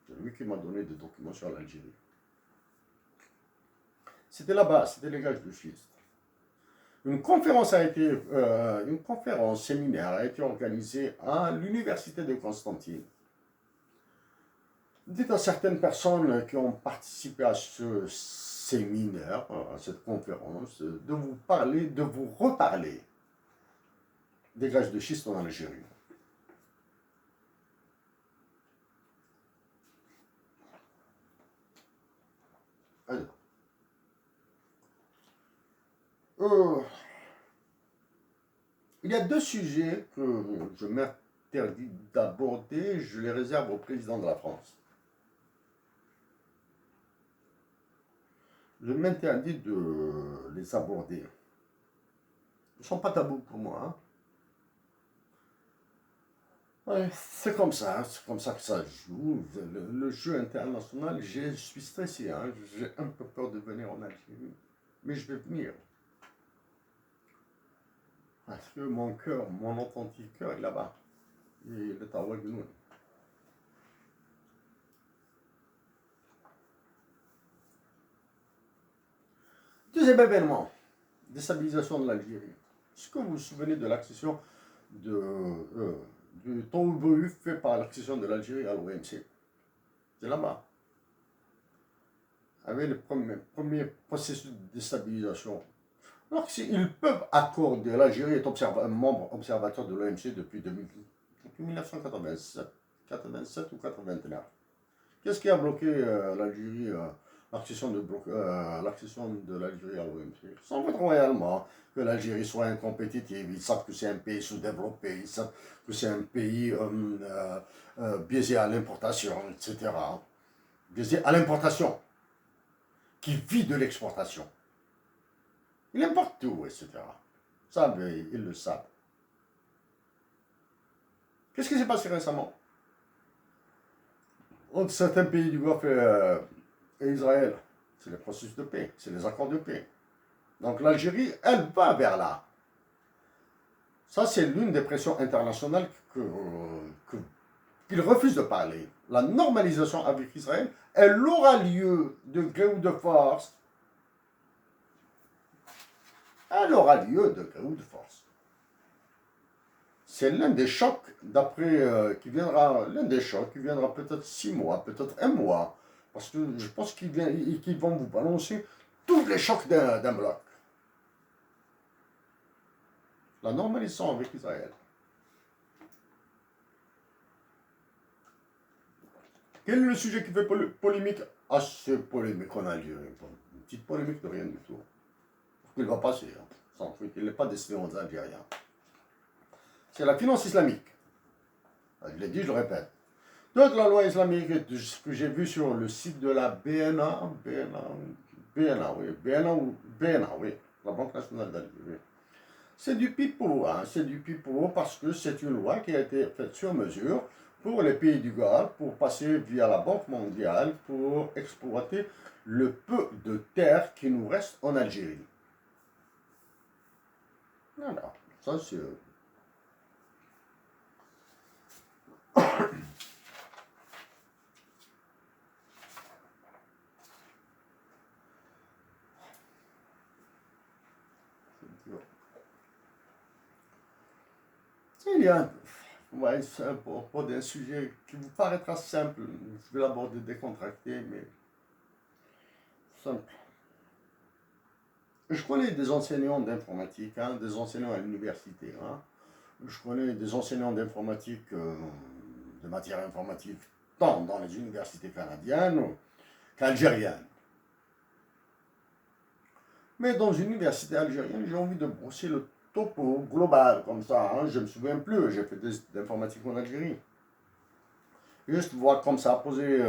C'est lui qui m'a donné des documents sur l'Algérie. C'était là-bas, c'était les gaz de schiste. Une conférence séminaire a été organisée à l'Université de Constantine. Dites à certaines personnes qui ont participé à ce séminaire, à cette conférence, de vous reparler des gaz de schiste en Algérie. Il y a deux sujets que je m'interdis d'aborder, je les réserve au président de la France. Je m'interdis de les aborder. Ils ne sont pas tabous pour moi. Hein. Ouais, c'est comme ça que ça joue. Le jeu international, je suis stressé. Hein. J'ai un peu peur de venir en Algérie. Mais je vais venir. Parce que mon cœur, mon authentique cœur est là-bas. Il est à Ouagadougou. Deuxième événement, déstabilisation de l'Algérie. Est-ce que vous vous souvenez de l'accession du tohu fait par l'accession de l'Algérie à l'OMC? C'est là-bas. Avec le premier processus de déstabilisation. Alors ils peuvent accorder, l'Algérie est membre observateur de l'OMC depuis 1987 ou 89. Qu'est-ce qui a bloqué l'Algérie, l'accession de l'Algérie à l'OMC? Sans doute royalement que l'Algérie soit incompétitive. Ils savent que c'est un pays sous-développé, ils savent que c'est un pays biaisé à l'importation, etc. Biaisé à l'importation, qui vit de l'exportation. Il importe tout, etc. Ça, ils le savent. Qu'est-ce qui s'est passé récemment entre certains pays du Golfe et Israël? C'est les processus de paix, c'est les accords de paix. Donc l'Algérie, elle va vers là. Ça, c'est l'une des pressions internationales qu'ils refusent de parler. La normalisation avec Israël, elle aura lieu de gré ou de force. Elle aura lieu de gré ou de force. C'est l'un des chocs, qui viendra peut-être 6 mois, peut-être 1 mois. Parce que je pense qu'ils vont vous balancer tous les chocs d'un bloc. La normalisation avec Israël. Quel est le sujet qui fait polémique? Assez polémique en Algérie. Une petite polémique de rien du tout. Il va passer, hein. Sans doute, il n'est pas destiné aux Algériens. C'est la finance islamique. Je l'ai dit, je le répète. Donc la loi islamique, ce que j'ai vu sur le site de la BNA, la Banque nationale d'Algérie. C'est du pipeau, hein, c'est du pipeau parce que c'est une loi qui a été faite sur mesure pour les pays du Golfe, pour passer via la Banque mondiale, pour exploiter le peu de terre qui nous reste en Algérie. Voilà, ça c'est... il y a, ouais, pour des sujets qui vous paraîtra simple, je vais l'aborder décontracté, mais simple. Je connais des enseignants d'informatique, hein, des enseignants à l'université. Hein. Je connais des enseignants d'informatique, de matière informatique, tant dans les universités canadiennes qu'algériennes. Mais dans une université algérienne, j'ai envie de brosser le topo global, comme ça. Hein. Je ne me souviens plus, j'ai fait d'informatique en Algérie. Juste voir comme ça, poser,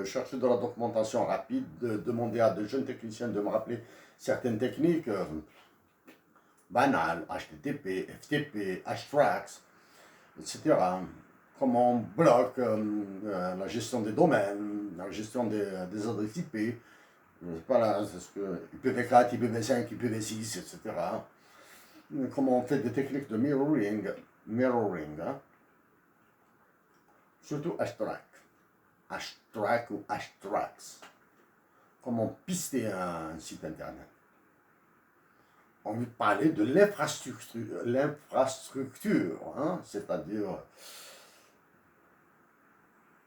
chercher de la documentation rapide, demander à de jeunes techniciens de me rappeler certaines techniques banales, HTTP, FTP, Htrax, etc. Comment on bloque la gestion des domaines, la gestion des adresses IP, pas là, c'est ce que IPv4, IPv5, IPv6, etc. Comment on fait des techniques de mirroring, hein. Surtout Htrack ou Htrax. Comment pister un site internet. On veut parler de l'infrastructure, hein, c'est-à-dire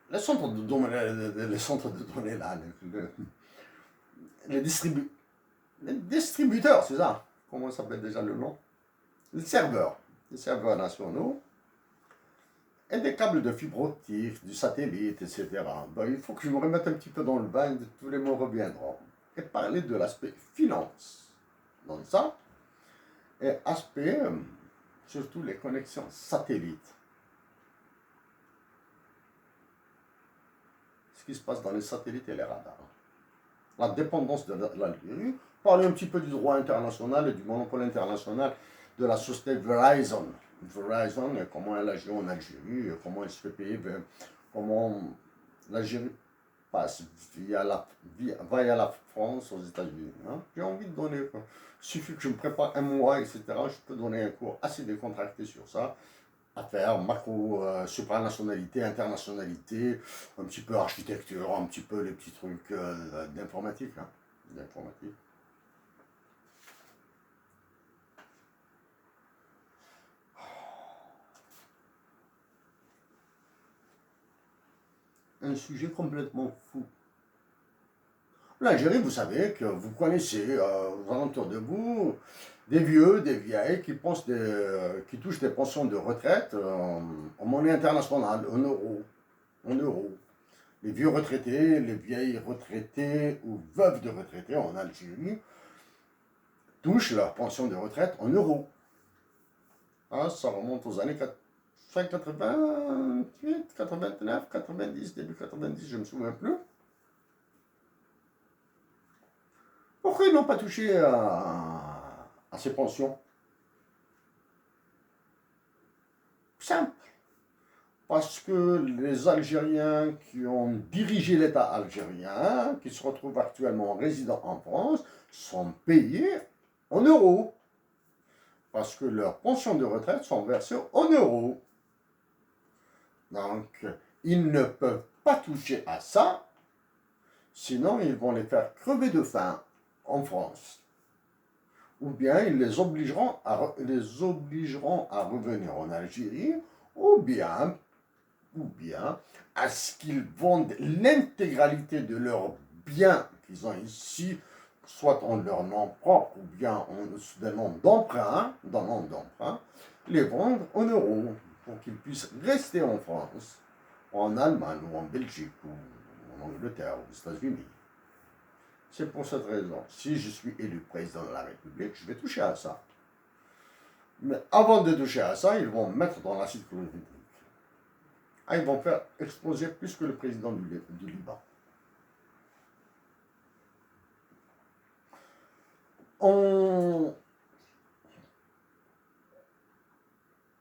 les centres de données, là, les distributeurs, c'est ça. Comment s'appelle déjà le nom? Les serveurs nationaux. Et des câbles de fibre optique, du satellite, etc. Ben, il faut que je me remette un petit peu dans le bain, tous les mots reviendront. Et parler de l'aspect finance dans ça, et aspect, surtout les connexions satellites. Ce qui se passe dans les satellites et les radars. La dépendance de l'Algérie, parler un petit peu du droit international et du monopole international de la société Verizon. Verizon, comment elle agit en Algérie, comment elle se fait payer, comment l'Algérie passe via la France aux États-Unis. Hein. J'ai envie de donner, il suffit que je me prépare un mois, etc. Je peux donner un cours assez décontracté sur ça. Affaires, macro, supranationalité, internationalité, un petit peu architecture, un petit peu les petits trucs d'informatique. Hein, d'informatique. Un sujet complètement fou. L'Algérie, vous savez que vous connaissez aux alentours de vous des vieux, des vieilles qui touchent des pensions de retraite en monnaie internationale, en euros. En euros. Les vieux retraités, les vieilles retraités ou veuves de retraités en Algérie touchent leur pension de retraite en euros. Hein, ça remonte aux années 88, 89, 90, début 90, je ne me souviens plus. Pourquoi ils n'ont pas touché à ces pensions? Simple. Parce que les Algériens qui ont dirigé l'État algérien, qui se retrouvent actuellement résidents en France, sont payés en euros. Parce que leurs pensions de retraite sont versées en euros. Donc, ils ne peuvent pas toucher à ça, sinon ils vont les faire crever de faim en France. Ou bien ils les obligeront à revenir en Algérie, ou bien à ce qu'ils vendent l'intégralité de leurs biens qu'ils ont ici, soit en leur nom propre, ou bien en des noms d'emprunt, les vendre en euros, pour qu'ils puissent rester en France, en Allemagne, ou en Belgique, ou en Angleterre, ou aux États-Unis. C'est pour cette raison, si je suis élu président de la République, je vais toucher à ça. Mais avant de toucher à ça, ils vont me mettre dans l'acide chlorhydrique. Ils vont faire exploser plus que le président du Liban. En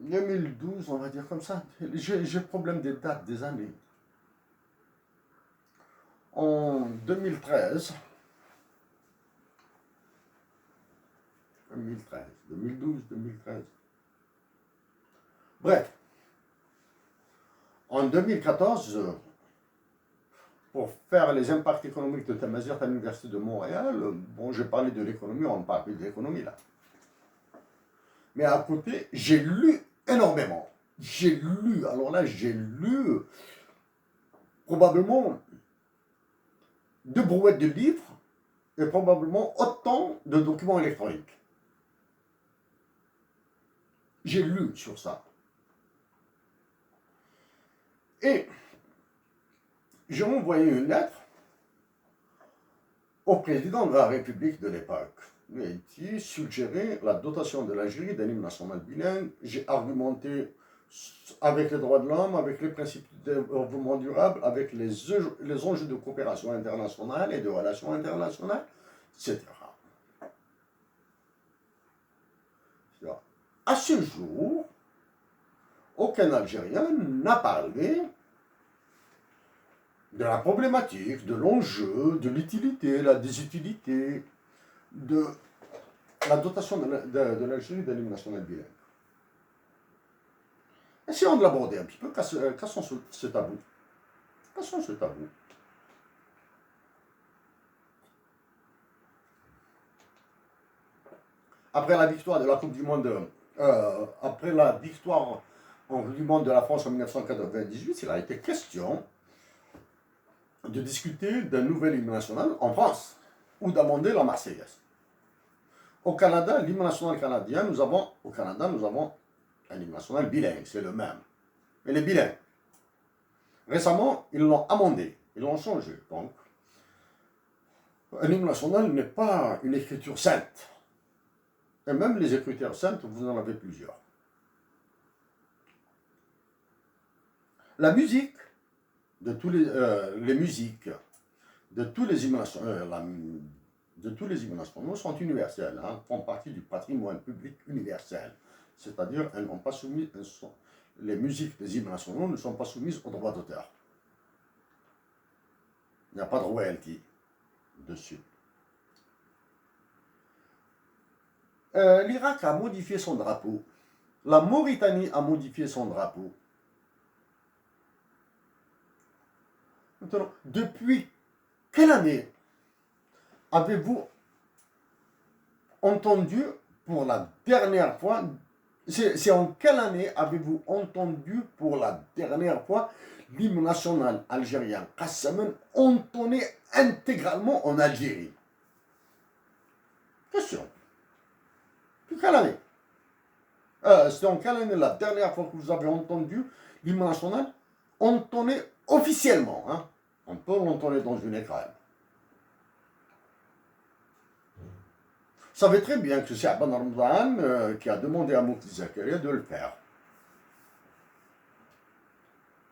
2012, on va dire comme ça, j'ai le problème des dates, des années. En 2013, 2012, 2013. Bref, en 2014, pour faire les impacts économiques de Tamazight à l'Université de Montréal, bon, j'ai parlé de l'économie, on ne parle plus de l'économie là. Mais à côté, j'ai lu énormément. J'ai lu, alors là, j'ai lu probablement 2 brouettes de livres et probablement autant de documents électroniques. J'ai lu sur ça. Et j'ai envoyé une lettre au président de la République de l'époque. Qui suggérait la dotation de l'Algérie d'un hymne national bilingue. J'ai argumenté avec les droits de l'homme, avec les principes de développement durable, avec les enjeux de coopération internationale et de relations internationales, etc. À ce jour, aucun Algérien n'a parlé de la problématique, de l'enjeu, de l'utilité, la désutilité, de la dotation de l'Algérie d'un hymne national bilingue. Essayons de l'aborder un petit peu, cassons ce tabou. Cassons ce tabou. Après la victoire de la Coupe du Monde, après la victoire en Coupe du Monde de la France en 1998, il a été question de discuter d'un nouvel hymne national en France, ou d'amender la Marseillaise. Au Canada, l'hymne national canadien, au Canada, nous avons un hymne national bilingue, c'est le même. Il est bilingue. Récemment, ils l'ont amendé, ils l'ont changé. Donc, un hymne national n'est pas une écriture sainte. Et même les écritures saintes, vous en avez plusieurs. La musique de tous les musiques de tous les hymnes nationaux sont universelles, font partie du patrimoine public universel. C'est-à-dire, elles n'ont pas soumis, les musiques des hymnes nationaux ne sont pas soumises aux droits d'auteur. Il n'y a pas de royalty dessus. L'Irak a modifié son drapeau. La Mauritanie a modifié son drapeau. Maintenant, depuis quelle année avez-vous entendu pour la dernière fois, c'est en quelle année avez-vous entendu pour la dernière fois l'hymne national algérien Kassaman entonné intégralement en Algérie? Question. Depuis quelle année? C'était en quelle année la dernière fois que vous avez entendu l'hymne national entonné officiellement, On peut l'entonner dans une école. Vous savez très bien que c'est Abban Ramadan qui a demandé à Moufti Zakaria de le faire.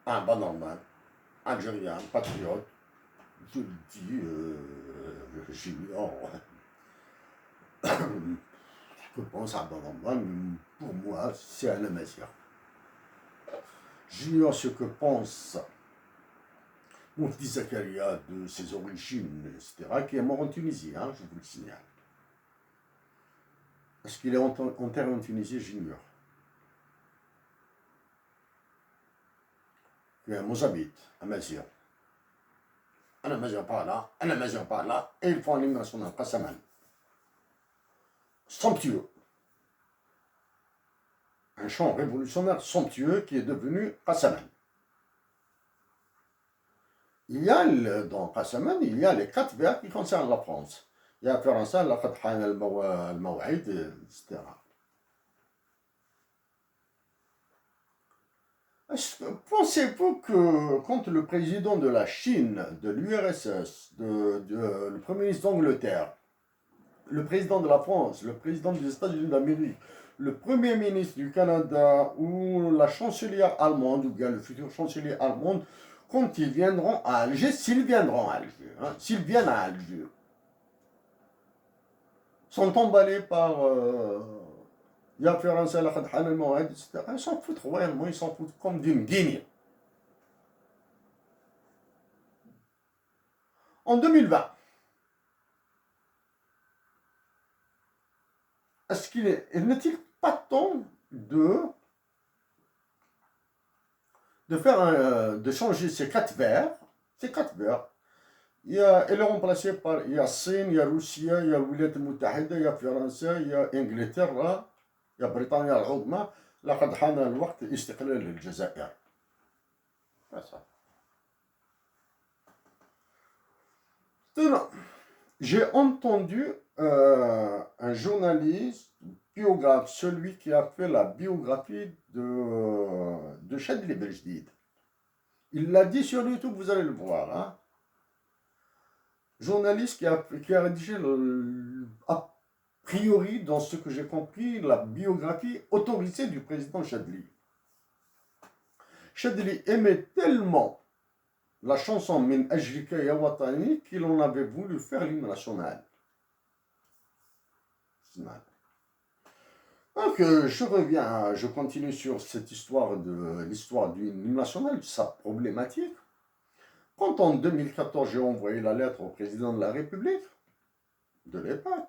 Un Abban Ramadan, algérien, patriote, je le dis, j'ignore ce que pense Abban Ramadan, mais pour moi, c'est un amazir. J'ignore ce que pense Moufti Zakaria de ses origines, etc., qui est mort en Tunisie, je vous le signale. Est-ce qu'il est enterré en Tunisie? J'ignore. Il y a un Mozambique, un Mazir. Un Mazir par là, un Mazir par là, et ils font l'hymne national, Kassaman. Somptueux. Un chant révolutionnaire somptueux qui est devenu Kassaman. Il y a, dans Kassaman, il y a les 4 vers qui concernent la France. Il y a Florence, la Qadhan al-Maw'id, etc. Pensez-vous que quand le président de la Chine, de l'URSS, le Premier ministre d'Angleterre, le président de la France, le président des États-Unis d'Amérique, le Premier ministre du Canada ou la chancelière allemande, ou bien le futur chancelier allemand, quand ils viendront à Alger, s'ils viendront à Alger, s'ils viennent à Alger, sont emballés par Ya Firenze, la Qadhan al-Maw'id, etc. Ils s'en foutent royalement, ils s'en foutent comme d'une guigne. En 2020, est-ce qu'il n'est-il pas temps de changer ces 4 vers, il est remplacé par il y a Sin, il y a Russie, il y a Wilayat al-Muttahida, il y a France, il y a Angleterre, il y a Britannia al-Oudma. لقد حان الوقت استقلال الجزائر. J'ai entendu un journaliste, biographe, celui qui a fait la biographie de Chadli Bejdid. Il l'a dit sur YouTube, vous allez le voir. Hein. Journaliste qui a rédigé, a priori, dans ce que j'ai compris, la biographie autorisée du président Chadli. Chadli aimait tellement la chanson Min Ajlika Ya Watani qu'il en avait voulu faire l'hymne national. Donc je reviens, je continue sur cette histoire de l'histoire du hymne national, de sa problématique. Quand en 2014 j'ai envoyé la lettre au président de la République de l'époque,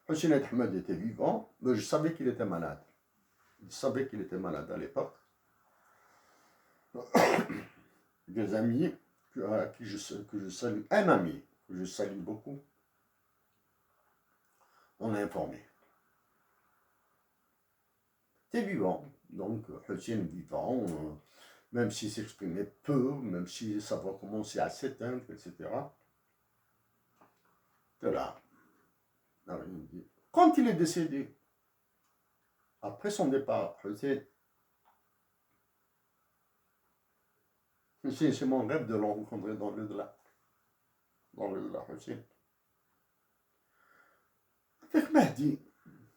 Hussein Ahmed était vivant, mais je savais qu'il était malade. Je savais qu'il était malade à l'époque. Des amis que je salue, un ami que je salue beaucoup, on a informé. T'es vivant, donc Hussein vivant, même s'il s'exprimait peu, même si sa voix commençait à s'éteindre, etc. De là. Quand il est décédé, après son départ, Hussein, c'est mon rêve de le rencontrer dans l'au-delà. Dans l'au-delà, Hussein. Avec Mahdi,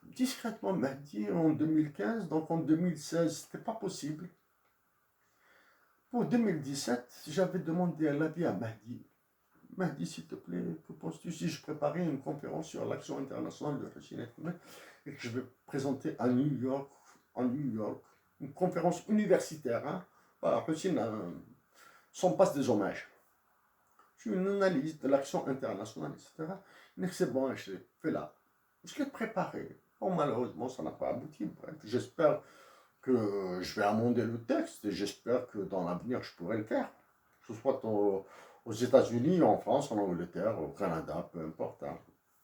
discrètement Mahdi en 2015, donc en 2016, c'était pas possible. Pour 2017, j'avais demandé l'avis à Mahdi. Mahdi, s'il te plaît, que penses-tu si je préparais une conférence sur l'action internationale de Hussein Ahmed et que je vais présenter à New York, une conférence universitaire, hein, voilà, Hussein son passe des hommages. Je suis une analyse de l'action internationale, etc. Mais c'est bon, je l'ai fait là. Je l'ai préparé. Bon, malheureusement, ça n'a pas abouti. J'espère que je vais amender le texte et j'espère que dans l'avenir, je pourrai le faire. Que ce soit aux États-Unis, en France, en Angleterre, au Canada, peu importe. Hein,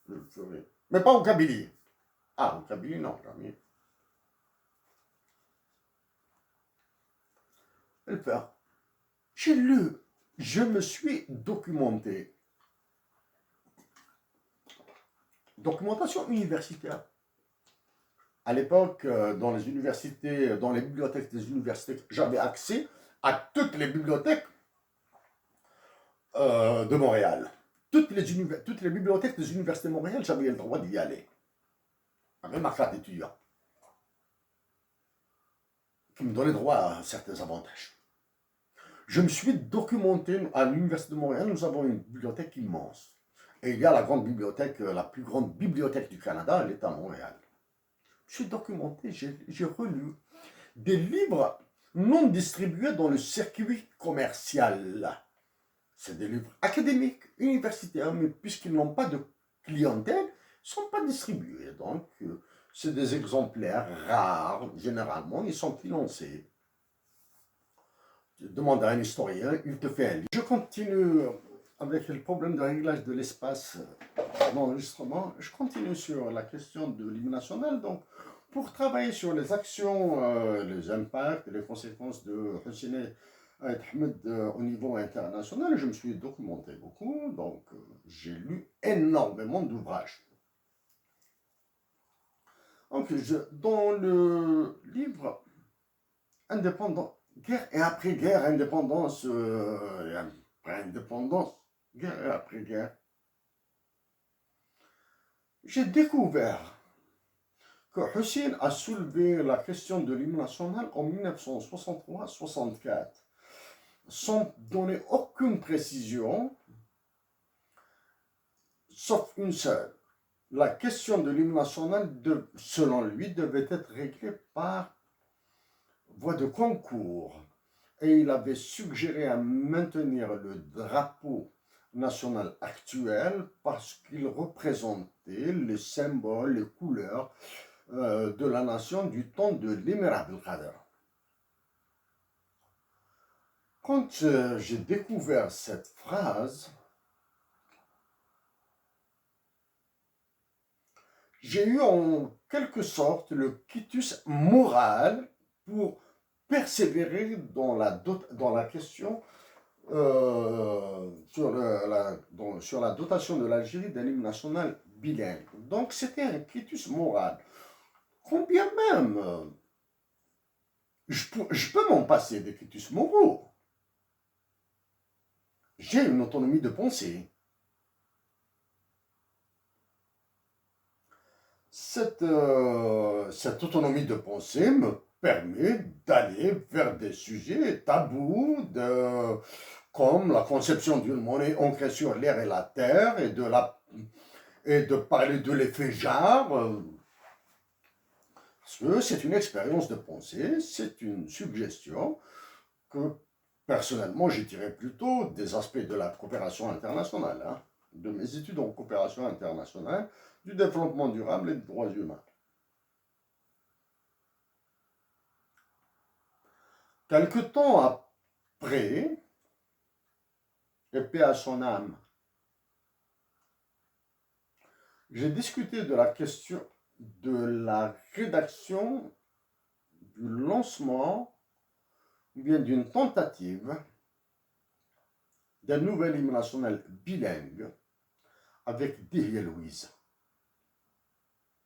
je le ferai. Mais pas au Kabylie. Ah, au Kabylie, non, jamais. Je vais le faire. J'ai lu, je me suis documenté. Documentation universitaire. À l'époque, dans les universités, dans les bibliothèques des universités, j'avais accès à toutes les bibliothèques de Montréal. Toutes les bibliothèques des universités de Montréal, j'avais le droit d'y aller. Avec ma carte d'étudiant. Qui me donnait droit à certains avantages. Je me suis documenté à l'Université de Montréal, nous avons une bibliothèque immense. Et il y a la grande bibliothèque, la plus grande bibliothèque du Canada, elle est à Montréal. Je suis documenté, j'ai relu des livres non distribués dans le circuit commercial. C'est des livres académiques, universitaires, mais puisqu'ils n'ont pas de clientèle, ils ne sont pas distribués. Donc, c'est des exemplaires rares, généralement, ils sont financés. Tu demandes à un historien, il te fait un livre. Je continue avec le problème de réglage de l'espace d'enregistrement. Je continue sur la question de l'hymne national. Donc, pour travailler sur les actions, les impacts, les conséquences de Hussein Ahmed au niveau international, je me suis documenté beaucoup. Donc, j'ai lu énormément d'ouvrages. Donc, dans le livre Indépendant, guerre et après-guerre, indépendance, après indépendance, guerre et après-guerre, j'ai découvert que Hussein a soulevé la question de l'hymne national en 1963-64, sans donner aucune précision, sauf une seule. La question de l'hymne national, selon lui, devait être réglée par voie de concours. Et il avait suggéré à maintenir le drapeau national actuel parce qu'il représentait les symboles, les couleurs de la nation du temps de l'émir Abdelkader. Quand j'ai découvert cette phrase, j'ai eu en quelque sorte le quitus moral pour persévérer dans la question sur la dotation de l'Algérie d'un hymne national bilingue. Donc c'était un quitus moral. Combien même je peux m'en passer des quitus moraux. J'ai une autonomie de pensée. Cette autonomie de pensée me permet d'aller vers des sujets tabous, comme la conception d'une monnaie ancrée sur l'air et la terre, et de parler de l'effet Jarre, parce que c'est une expérience de pensée, c'est une suggestion que, personnellement, je dirais plutôt des aspects de la coopération internationale, hein, de mes études en coopération internationale, du développement durable et des droits humains. Quelque temps après, et paix à son âme, j'ai discuté de la question de la rédaction, du lancement, ou bien d'une tentative d'un nouvel hymne national bilingue avec Dihya Louise.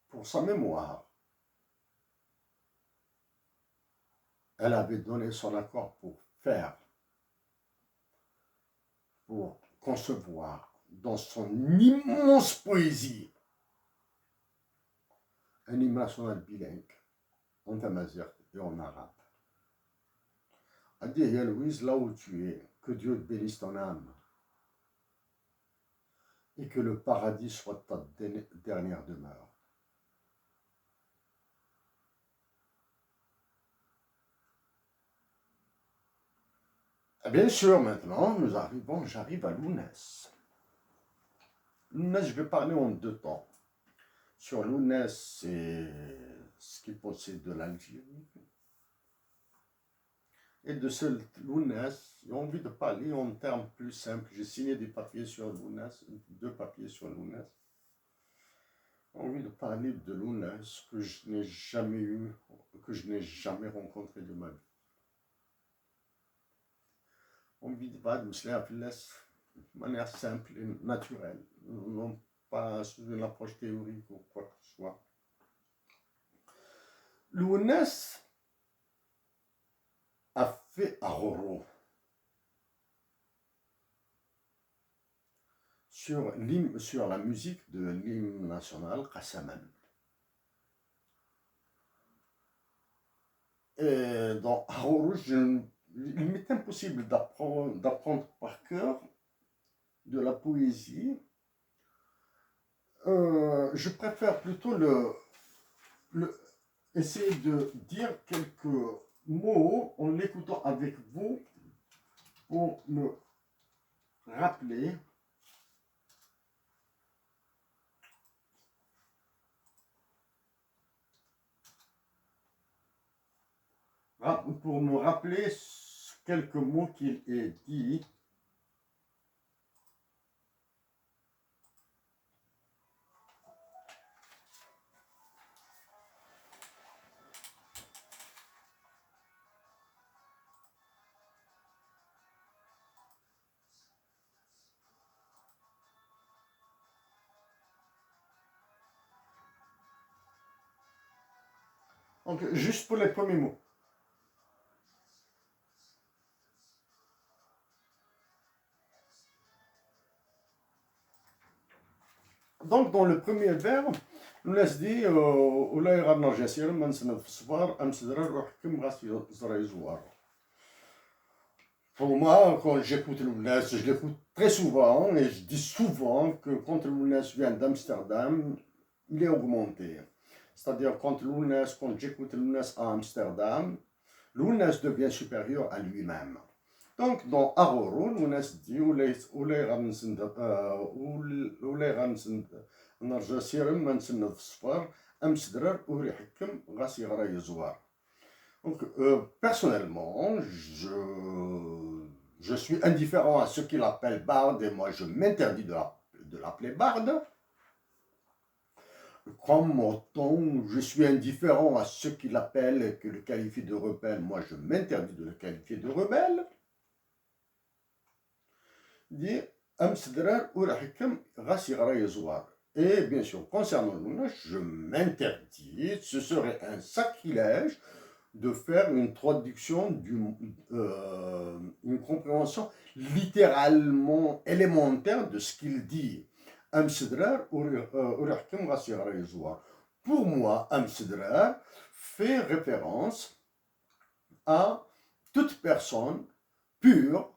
Pour sa mémoire, elle avait donné son accord pour concevoir dans son immense poésie un hymne national bilingue en tamazight et en arabe. Dihya Louise, là où tu es, que Dieu te bénisse ton âme et que le paradis soit ta dernière demeure. Bien sûr, maintenant, j'arrive à l'UNES. L'UNES, je vais parler en deux temps. Sur l'UNES, c'est ce qui possède de l'Algérie. Et de ce l'UNES, j'ai envie de parler en termes plus simples. J'ai signé des papiers sur l'UNES, 2 papiers sur l'UNES. J'ai envie de parler de l'UNES que je n'ai jamais eu, que je n'ai jamais rencontré de ma vie. J'ai envie de parler de cela de manière simple et naturelle, non pas sous une approche théorique ou quoi que ce soit. L'UNES a fait Aroro sur la musique de l'hymne national Qassaman. Et dans Aroro, il m'est impossible d'apprendre par cœur de la poésie. Je préfère plutôt essayer de dire quelques mots en l'écoutant avec vous pour me rappeler quelques mots qu'il est dit. Donc, juste pour les premiers mots. Donc, dans le premier vers, الناس دي ولا يغنى جسير ما نسند في الصبار أمس درار وحكم غاس زرا زوار. Pour moi, quand j'écoute le Lounès, je l'écoute très souvent et je dis souvent que quand le Lounès vient d'Amsterdam, il est augmenté. C'est-à-dire quand j'écoute le Lounès à Amsterdam, le Lounès devient supérieur à lui-même. Donc dans Aroro, le Lounès dit نرجع سيرم ما نسند في الصفار أمس درار ور يحكم غاس يغرا يزوار. Donc, personnellement, je suis indifférent à ce qu'il appelle barde et moi je m'interdis de l'appeler barde. comme autant je suis indifférent à ceux qui l'appellent et qui le qualifient de rebelle, moi je m'interdis de le qualifier de rebelle, dit Amsterdam ou Rahikem Rassira Yezouar. Et bien sûr, concernant l'UNES, je m'interdis, ce serait un sacrilège de faire une traduction, une compréhension littéralement élémentaire de ce qu'il dit. Pour moi, Amsterdam fait référence à toute personne pure,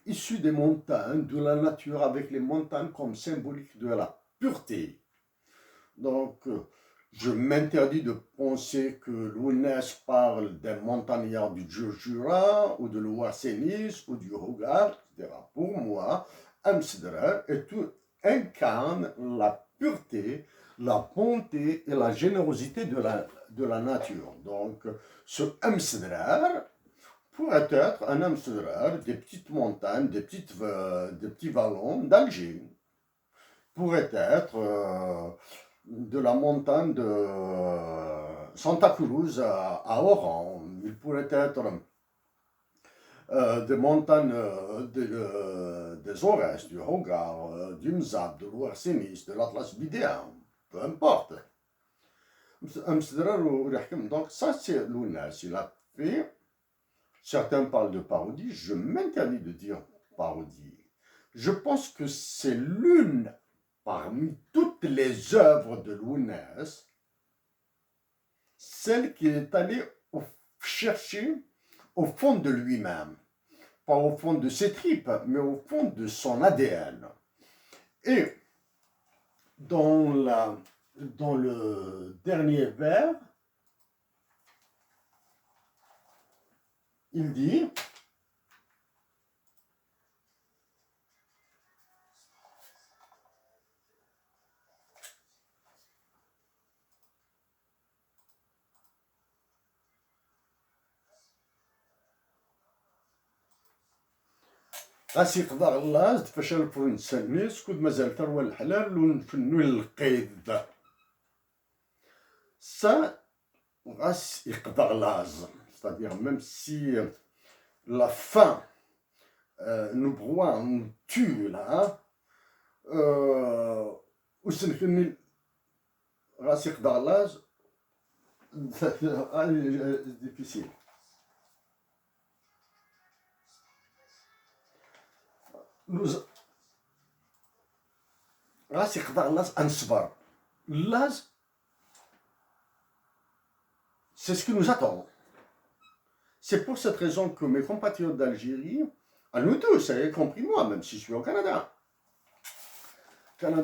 issue des montagnes, de la nature, avec les montagnes comme symbolique de la pureté. Donc, je m'interdis de penser que l'UNES parle des montagnards du Jura ou de l'Ouassénis ou du Hogar, etc. Pour moi, Amsterdam incarne la pureté, la bonté et la générosité de la nature. Donc, ce Amsterdam pourrait être un Amsterdam des petites montagnes, des petits vallons d'Alger. Pourrait être de la montagne de Santa Cruz à Oran. Il pourrait être des montagnes des Aurès, du Hogar, du Mzab, de l'Ouarsénis, de l'Atlas Bidéen, peu importe. Donc ça c'est l'UNES, il a fait, certains parlent de parodie, je m'interdis de dire parodie. Je pense que c'est l'une parmi toutes les œuvres de l'UNES, celle qui est allée chercher au fond de lui-même, pas au fond de ses tripes, mais au fond de son ADN. Et dans le dernier vers, il dit غاس يقدر الله فاش الفرنسان كود مازال تروى الحلال ونفنو القيد ça غاس يقدر لاز c'est-à-dire même si la faim nous broie, nous tue là وسنكني غاس يقدر لاز difficile. غاس يقدر لاز انصبر لاز c'est ce qui nous attend. C'est pour cette raison que mes compatriotes d'Algérie, à nous tous, y compris moi, même si je suis au Canada, ce ne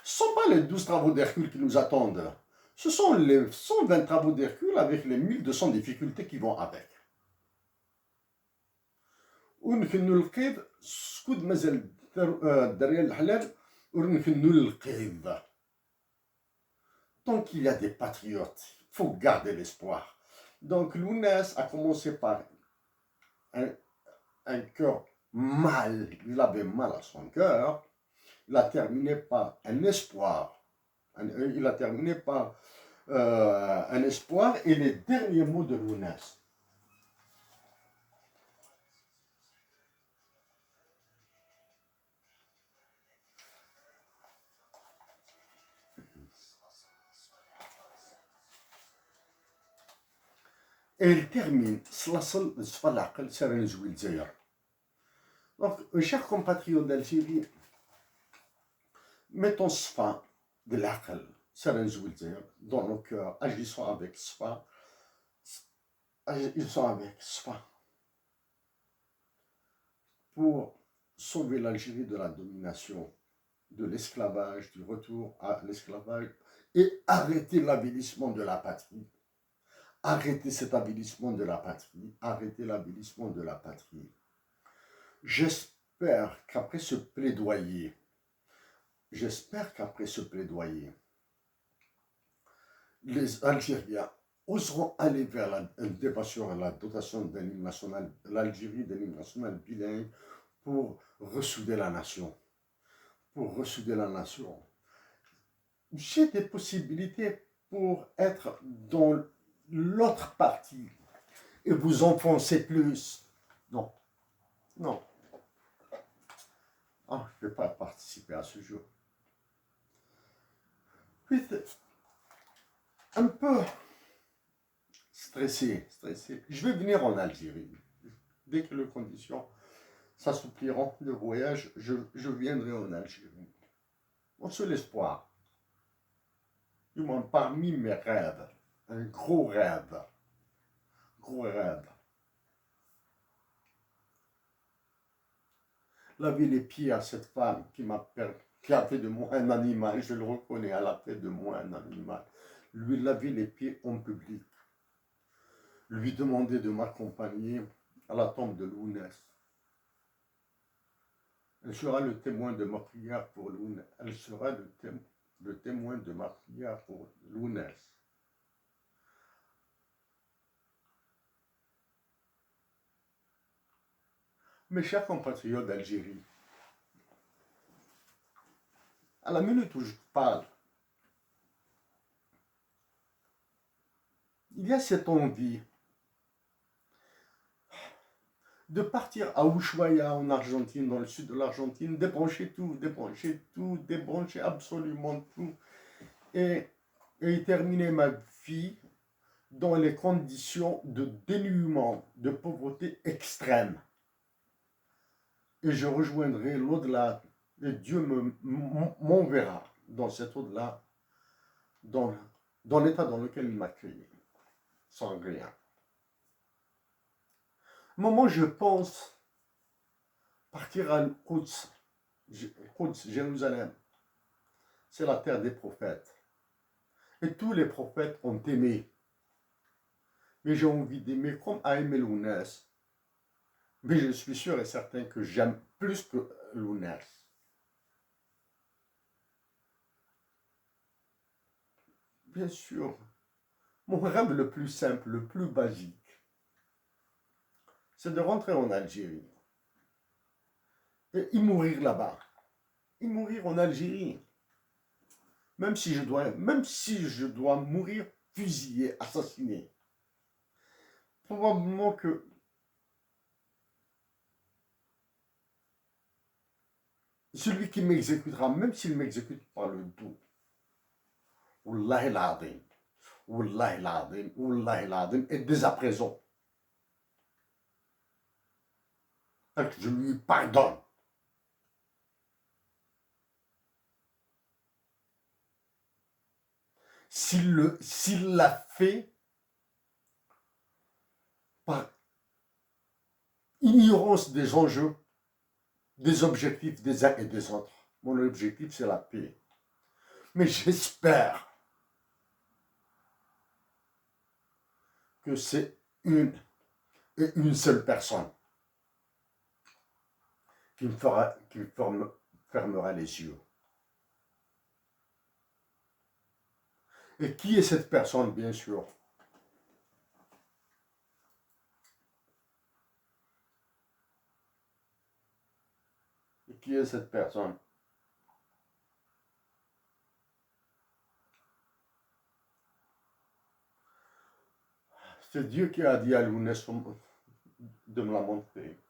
sont pas les 12 travaux d'Hercule qui nous attendent. Ce sont les 120 travaux d'Hercule avec les 1200 difficultés qui vont avec. ونكنو القيد سكود مازال الدريه الحلال ونكنو القيد. Tant qu'il y a des patriotes, il faut garder l'espoir. Donc l'UNES a commencé par un cœur mal, il avait mal à son cœur, il a terminé par un espoir. Il a terminé par un espoir et les derniers mots de l'UNES. Et il termine, donc, chers compatriotes d'Algérie, mettons Sfa de l'Aql, dans nos cœurs, agissons avec Sfa, agissons avec Sfa pour sauver l'Algérie de la domination, de l'esclavage, du retour à l'esclavage et arrêter l'avilissement de la patrie. Arrêtez cet avilissement de la patrie, arrêtez l'avilissement de la patrie. J'espère qu'après ce plaidoyer, les Algériens oseront aller vers un débat sur la dotation d'un hymne national, l'Algérie d'un hymne national bilingue pour ressouder la nation. j'ai des possibilités pour être dans l'autre partie et vous enfoncer plus. Non, non. Ah, je ne vais pas participer à ce jeu. Puis, un peu stressé. Je vais venir en Algérie. Dès que les conditions s'assoupliront, le voyage, je viendrai en Algérie. Mon seul espoir, du moins parmi mes rêves, un gros rêve, laver les pieds à cette femme qui a fait de moi un animal, je le reconnais, elle a fait de moi un animal. Lui laver les pieds en public, lui demander de m'accompagner à la tombe de Lounès. Elle sera le témoin de ma prière pour Lounès. Elle sera le témoin de ma prière pour Lounès. Mes chers compatriotes d'Algérie, à la minute où je parle, il y a cette envie de partir à Ushuaia en Argentine, dans le sud de l'Argentine, débrancher tout, débrancher absolument tout et terminer ma vie dans les conditions de dénuement, de pauvreté extrême. Et je rejoindrai l'au-delà et Dieu m'enverra dans cet au-delà, dans l'état dans lequel il m'a créé, sans rien. Au moment où je pense partir à Quds, Jérusalem, c'est la terre des prophètes. Et tous les prophètes ont aimé. Mais j'ai envie d'aimer comme a aimé Lounès. Mais je suis sûr et certain que j'aime plus que Lounès. Bien sûr, mon rêve le plus simple, le plus basique, c'est de rentrer en Algérie et y mourir là-bas. Y mourir en Algérie. Même si je dois mourir fusillé, assassiné. Probablement que celui qui m'exécutera, même s'il m'exécute par le dos, Wallahi l'Adim, Wallahi l'Adim, Wallahi l'Adim, et dès à présent, que je lui pardonne. S'il l'a fait par ignorance des enjeux, des objectifs des uns et des autres. Mon objectif, c'est la paix. Mais j'espère que c'est une seule personne qui fermera les yeux. Et qui est cette personne, bien sûr? Et qui est cette personne? C'est Dieu qui a dit à Lounès de me la montrer.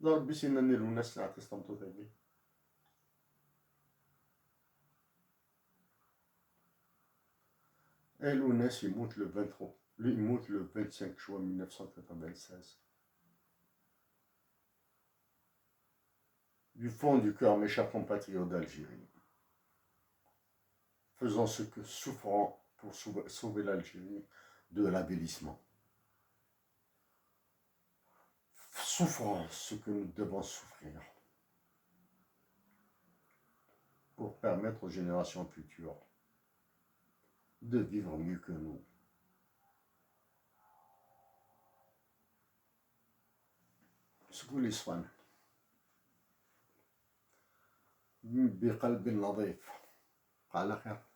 ربي سينني لونس نعتستمتو تاجي. Et Lounès, il monte le 23. Lui, il monte le 25 juin 1996. Du fond du cœur, mes chers compatriotes d'Algérie, faisons ce que souffrons pour sauver l'Algérie de l'avélissement. Souffrons ce que nous devons souffrir pour permettre aux générations futures de vivre mieux que nous. سكول يصفن بقلب نظيف على خير.